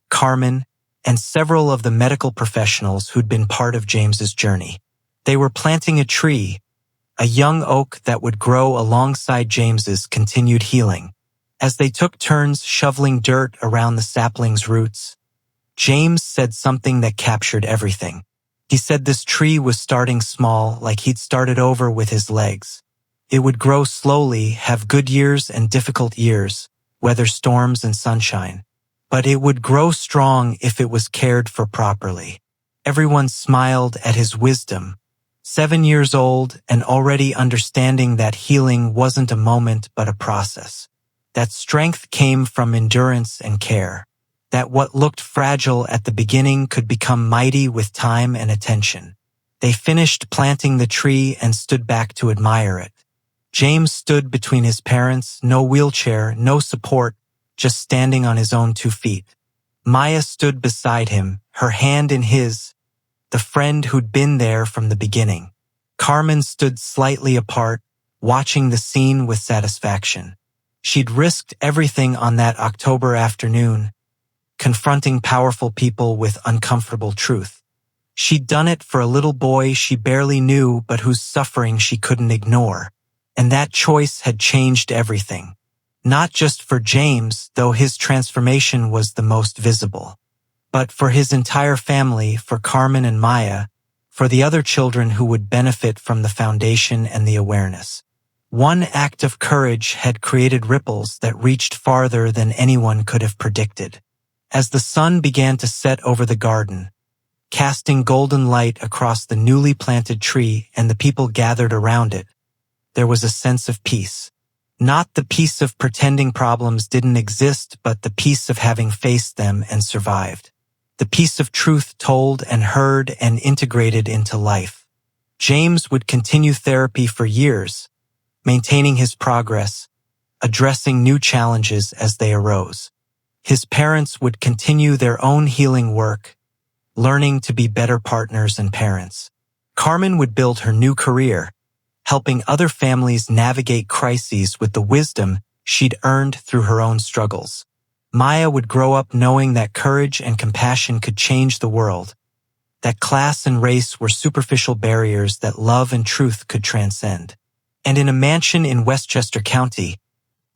Carmen, and several of the medical professionals who'd been part of James's journey. They were planting a tree, a young oak that would grow alongside James's continued healing. As they took turns shoveling dirt around the sapling's roots, James said something that captured everything. He said this tree was starting small, like he'd started over with his legs. It would grow slowly, have good years and difficult years, weather storms and sunshine. But it would grow strong if it was cared for properly. Everyone smiled at his wisdom. 7 years old and already understanding that healing wasn't a moment but a process. That strength came from endurance and care. That what looked fragile at the beginning could become mighty with time and attention. They finished planting the tree and stood back to admire it. James stood between his parents, no wheelchair, no support, just standing on his own 2 feet. Maya stood beside him, her hand in his, the friend who'd been there from the beginning. Carmen stood slightly apart, watching the scene with satisfaction. She'd risked everything on that October afternoon, confronting powerful people with uncomfortable truth. She'd done it for a little boy she barely knew but whose suffering she couldn't ignore. And that choice had changed everything. Not just for James, though his transformation was the most visible, but for his entire family, for Carmen and Maya, for the other children who would benefit from the foundation and the awareness. One act of courage had created ripples that reached farther than anyone could have predicted. As the sun began to set over the garden, casting golden light across the newly planted tree and the people gathered around it, there was a sense of peace. Not the peace of pretending problems didn't exist, but the peace of having faced them and survived. The peace of truth told and heard and integrated into life. James would continue therapy for years, maintaining his progress, addressing new challenges as they arose. His parents would continue their own healing work, learning to be better partners and parents. Carmen would build her new career, helping other families navigate crises with the wisdom she'd earned through her own struggles. Maya would grow up knowing that courage and compassion could change the world, that class and race were superficial barriers that love and truth could transcend. And in a mansion in Westchester County,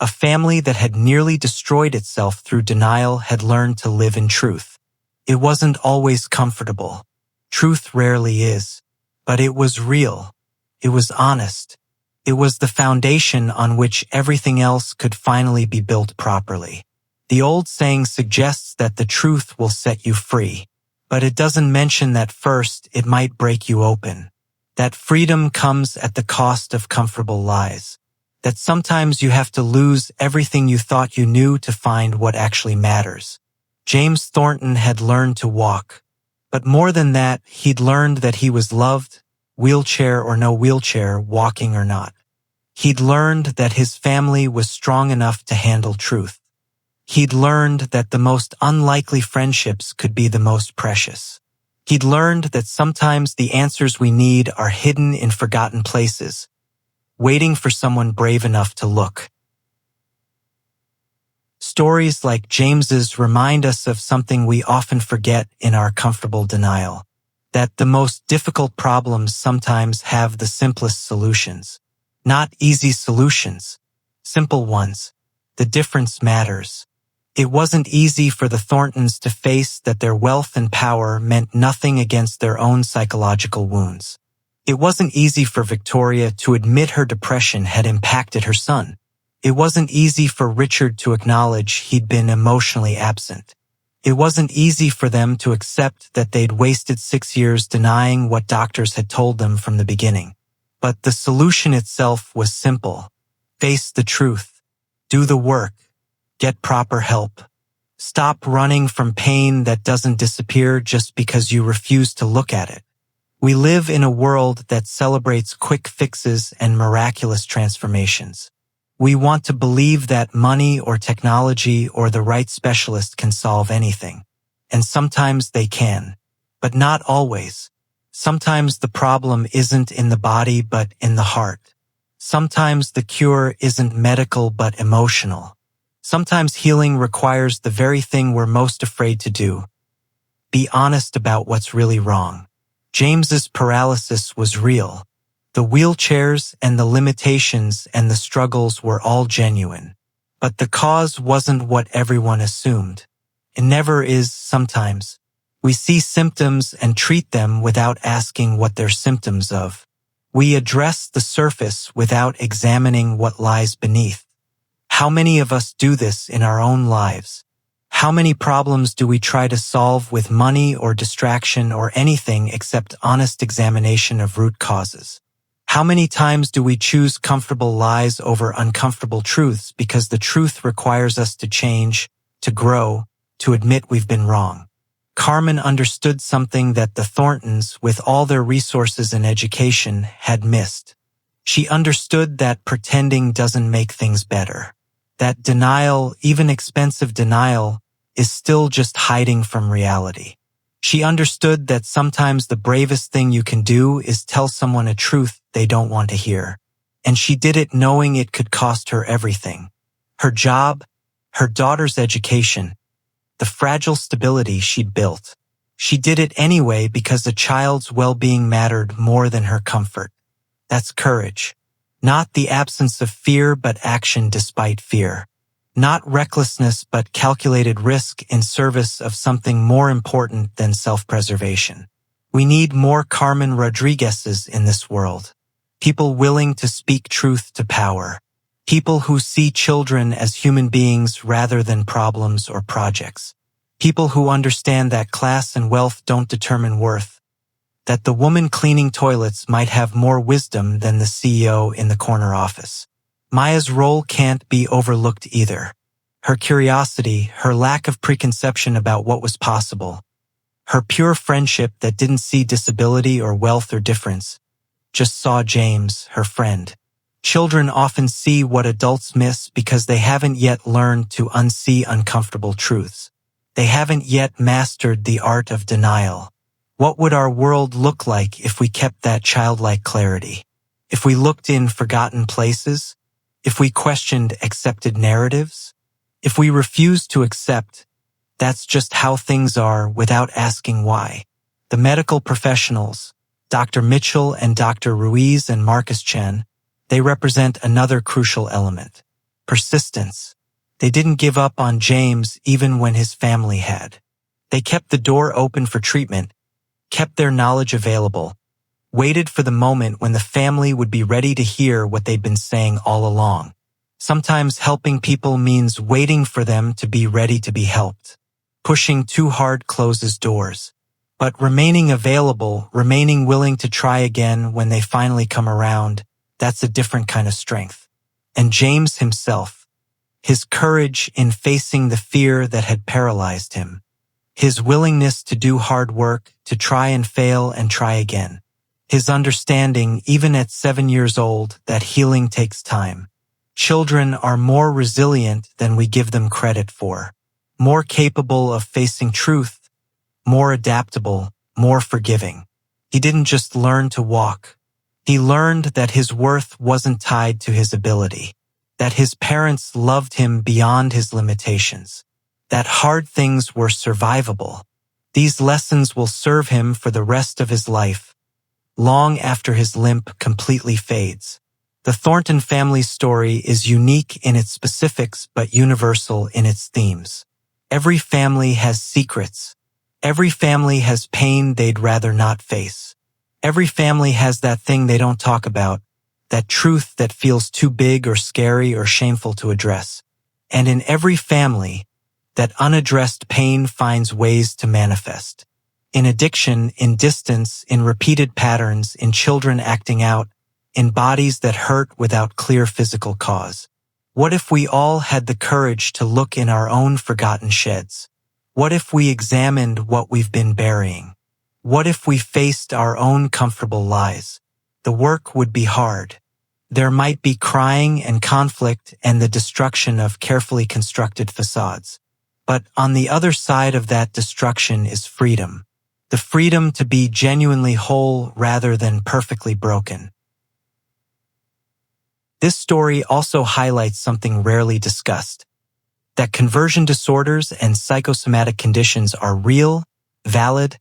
a family that had nearly destroyed itself through denial had learned to live in truth. It wasn't always comfortable. Truth rarely is. But it was real. It was honest. It was the foundation on which everything else could finally be built properly. The old saying suggests that the truth will set you free, but it doesn't mention that first it might break you open. That freedom comes at the cost of comfortable lies. That sometimes you have to lose everything you thought you knew to find what actually matters. James Thornton had learned to walk, but more than that, he'd learned that he was loved, wheelchair or no wheelchair, walking or not. He'd learned that his family was strong enough to handle truth. He'd learned that the most unlikely friendships could be the most precious. He'd learned that sometimes the answers we need are hidden in forgotten places, waiting for someone brave enough to look. Stories like James's remind us of something we often forget in our comfortable denial, that the most difficult problems sometimes have the simplest solutions. Not easy solutions, simple ones. The difference matters. It wasn't easy for the Thorntons to face that their wealth and power meant nothing against their own psychological wounds. It wasn't easy for Victoria to admit her depression had impacted her son. It wasn't easy for Richard to acknowledge he'd been emotionally absent. It wasn't easy for them to accept that they'd wasted 6 years denying what doctors had told them from the beginning. But the solution itself was simple. Face the truth. Do the work. Get proper help. Stop running from pain that doesn't disappear just because you refuse to look at it. We live in a world that celebrates quick fixes and miraculous transformations. We want to believe that money or technology or the right specialist can solve anything. And sometimes they can, but not always. Sometimes the problem isn't in the body but in the heart. Sometimes the cure isn't medical but emotional. Sometimes healing requires the very thing we're most afraid to do. Be honest about what's really wrong. James's paralysis was real. The wheelchairs and the limitations and the struggles were all genuine. But the cause wasn't what everyone assumed. It never is sometimes. We see symptoms and treat them without asking what they're symptoms of. We address the surface without examining what lies beneath. How many of us do this in our own lives? How many problems do we try to solve with money or distraction or anything except honest examination of root causes? How many times do we choose comfortable lies over uncomfortable truths because the truth requires us to change, to grow, to admit we've been wrong? Carmen understood something that the Thorntons, with all their resources and education, had missed. She understood that pretending doesn't make things better. That denial, even expensive denial, is still just hiding from reality. She understood that sometimes the bravest thing you can do is tell someone a truth they don't want to hear. And she did it knowing it could cost her everything. Her job, her daughter's education, the fragile stability she'd built. She did it anyway because a child's well-being mattered more than her comfort. That's courage. Not the absence of fear, but action despite fear. Not recklessness, but calculated risk in service of something more important than self-preservation. We need more Carmen Rodriguez's in this world. People willing to speak truth to power. People who see children as human beings rather than problems or projects. People who understand that class and wealth don't determine worth. That the woman cleaning toilets might have more wisdom than the CEO in the corner office. Maya's role can't be overlooked either. Her curiosity, her lack of preconception about what was possible, her pure friendship that didn't see disability or wealth or difference, just saw James, her friend. Children often see what adults miss because they haven't yet learned to unsee uncomfortable truths. They haven't yet mastered the art of denial. What would our world look like if we kept that childlike clarity? If we looked in forgotten places? If we questioned accepted narratives? If we refused to accept that's just how things are without asking why? The medical professionals, Dr. Mitchell and Dr. Ruiz and Marcus Chen, they represent another crucial element: persistence. They didn't give up on James even when his family had. They kept the door open for treatment, kept their knowledge available, waited for the moment when the family would be ready to hear what they'd been saying all along. Sometimes helping people means waiting for them to be ready to be helped. Pushing too hard closes doors. But remaining available, remaining willing to try again when they finally come around, that's a different kind of strength. And James himself, his courage in facing the fear that had paralyzed him, his willingness to do hard work, to try and fail and try again, his understanding, even at 7 years old, that healing takes time. Children are more resilient than we give them credit for, more capable of facing truth, more adaptable, more forgiving. He didn't just learn to walk. He learned that his worth wasn't tied to his ability, that his parents loved him beyond his limitations, that hard things were survivable. These lessons will serve him for the rest of his life, long after his limp completely fades. The Thornton family's story is unique in its specifics but universal in its themes. Every family has secrets. Every family has pain they'd rather not face. Every family has that thing they don't talk about, that truth that feels too big or scary or shameful to address. And in every family, that unaddressed pain finds ways to manifest. In addiction, in distance, in repeated patterns, in children acting out, in bodies that hurt without clear physical cause. What if we all had the courage to look in our own forgotten sheds? What if we examined what we've been burying? What if we faced our own comfortable lies? The work would be hard. There might be crying and conflict and the destruction of carefully constructed facades. But on the other side of that destruction is freedom. The freedom to be genuinely whole rather than perfectly broken. This story also highlights something rarely discussed: that conversion disorders and psychosomatic conditions are real, valid,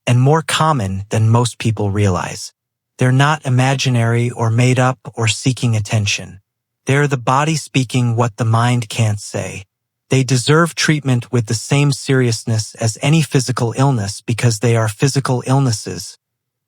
and more common than most people realize. They're not imaginary or made up or seeking attention. They're the body speaking what the mind can't say. They deserve treatment with the same seriousness as any physical illness because they are physical illnesses,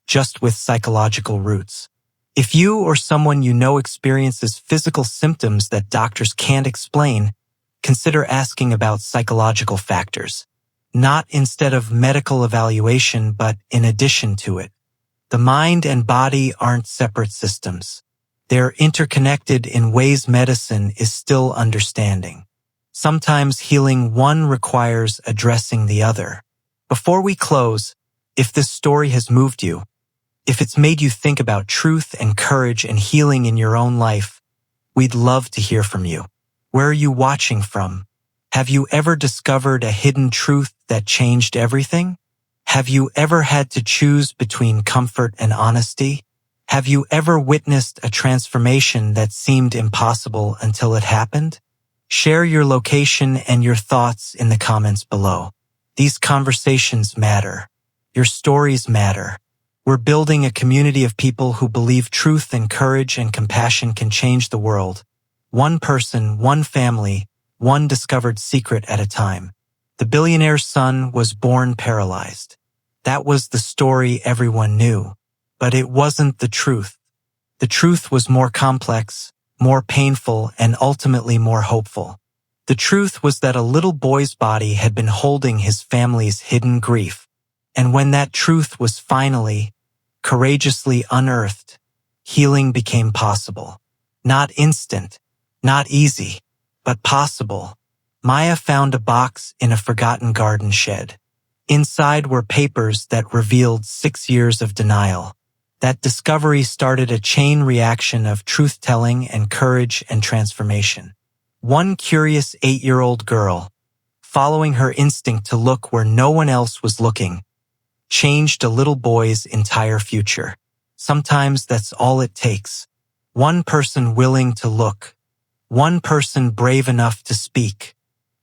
just with psychological roots. If you or someone you know experiences physical symptoms that doctors can't explain, consider asking about psychological factors, not instead of medical evaluation, but in addition to it. The mind and body aren't separate systems. They're interconnected in ways medicine is still understanding. Sometimes healing one requires addressing the other. Before we close, if this story has moved you, if it's made you think about truth and courage and healing in your own life, we'd love to hear from you. Where are you watching from? Have you ever discovered a hidden truth that changed everything? Have you ever had to choose between comfort and honesty? Have you ever witnessed a transformation that seemed impossible until it happened? Share your location and your thoughts in the comments below. These conversations matter. Your stories matter. We're building a community of people who believe truth and courage and compassion can change the world. One person, one family, one discovered secret at a time. The billionaire's son was born paralyzed. That was the story everyone knew, but it wasn't the truth. The truth was more complex, more painful, and ultimately more hopeful. The truth was that a little boy's body had been holding his family's hidden grief. And when that truth was finally, courageously unearthed, healing became possible. Not instant, Not easy, but possible. Maya found a box in a forgotten garden shed. Inside were papers that revealed 6 years of denial. That discovery started a chain reaction of truth-telling and courage and transformation. One curious 8-year-old girl, following her instinct to look where no one else was looking, changed a little boy's entire future. Sometimes that's all it takes. One person willing to look. One person brave enough to speak.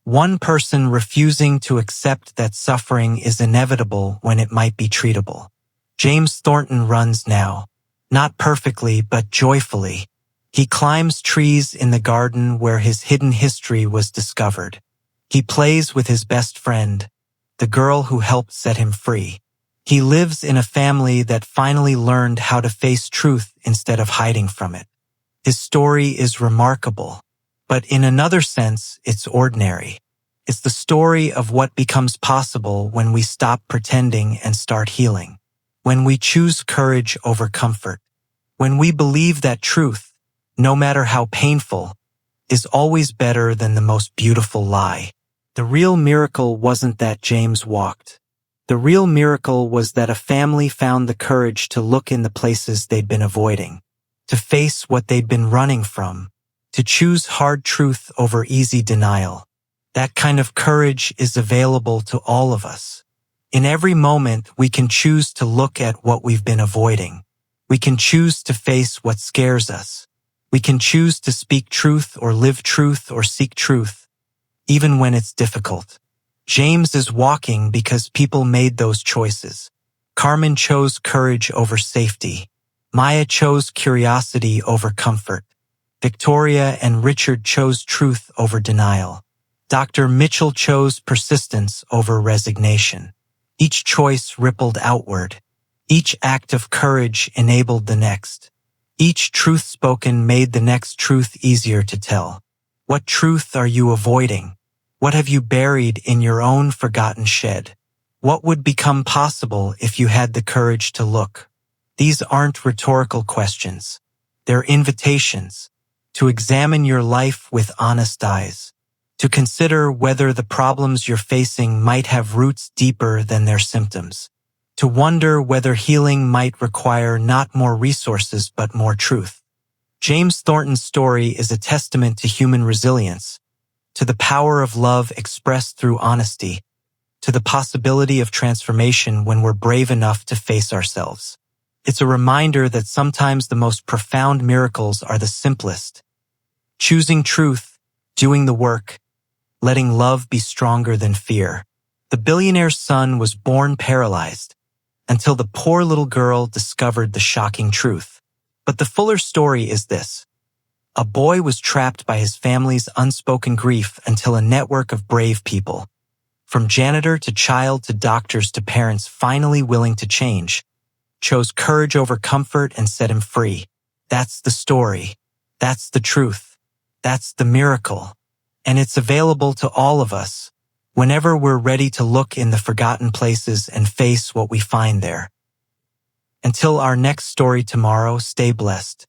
One person refusing to accept that suffering is inevitable when it might be treatable. James Thornton runs now. Not perfectly, but joyfully. He climbs trees in the garden where his hidden history was discovered. He plays with his best friend, the girl who helped set him free. He lives in a family that finally learned how to face truth instead of hiding from it. His story is remarkable, but in another sense, it's ordinary. It's the story of what becomes possible when we stop pretending and start healing. When we choose courage over comfort. When we believe that truth, no matter how painful, is always better than the most beautiful lie. The real miracle wasn't that James walked. The real miracle was that a family found the courage to look in the places they'd been avoiding, to face what they'd been running from, to choose hard truth over easy denial. That kind of courage is available to all of us. In every moment, we can choose to look at what we've been avoiding. We can choose to face what scares us. We can choose to speak truth or live truth or seek truth, even when it's difficult. James is walking because people made those choices. Carmen chose courage over safety. Maya chose curiosity over comfort. Victoria and Richard chose truth over denial. Dr. Mitchell chose persistence over resignation. Each choice rippled outward. Each act of courage enabled the next. Each truth spoken made the next truth easier to tell. What truth are you avoiding? What have you buried in your own forgotten shed? What would become possible if you had the courage to look? These aren't rhetorical questions. They're invitations to examine your life with honest eyes, to consider whether the problems you're facing might have roots deeper than their symptoms, to wonder whether healing might require not more resources but more truth. James Thornton's story is a testament to human resilience, to the power of love expressed through honesty, to the possibility of transformation when we're brave enough to face ourselves. It's a reminder that sometimes the most profound miracles are the simplest. Choosing truth, doing the work, letting love be stronger than fear. The billionaire's son was born paralyzed until the poor little girl discovered the shocking truth. But the fuller story is this. A boy was trapped by his family's unspoken grief until a network of brave people, from janitor to child to doctors to parents finally willing to change, chose courage over comfort and set him free. That's the story. That's the truth. That's the miracle. And it's available to all of us, whenever we're ready to look in the forgotten places and face what we find there. Until our next story tomorrow, stay blessed.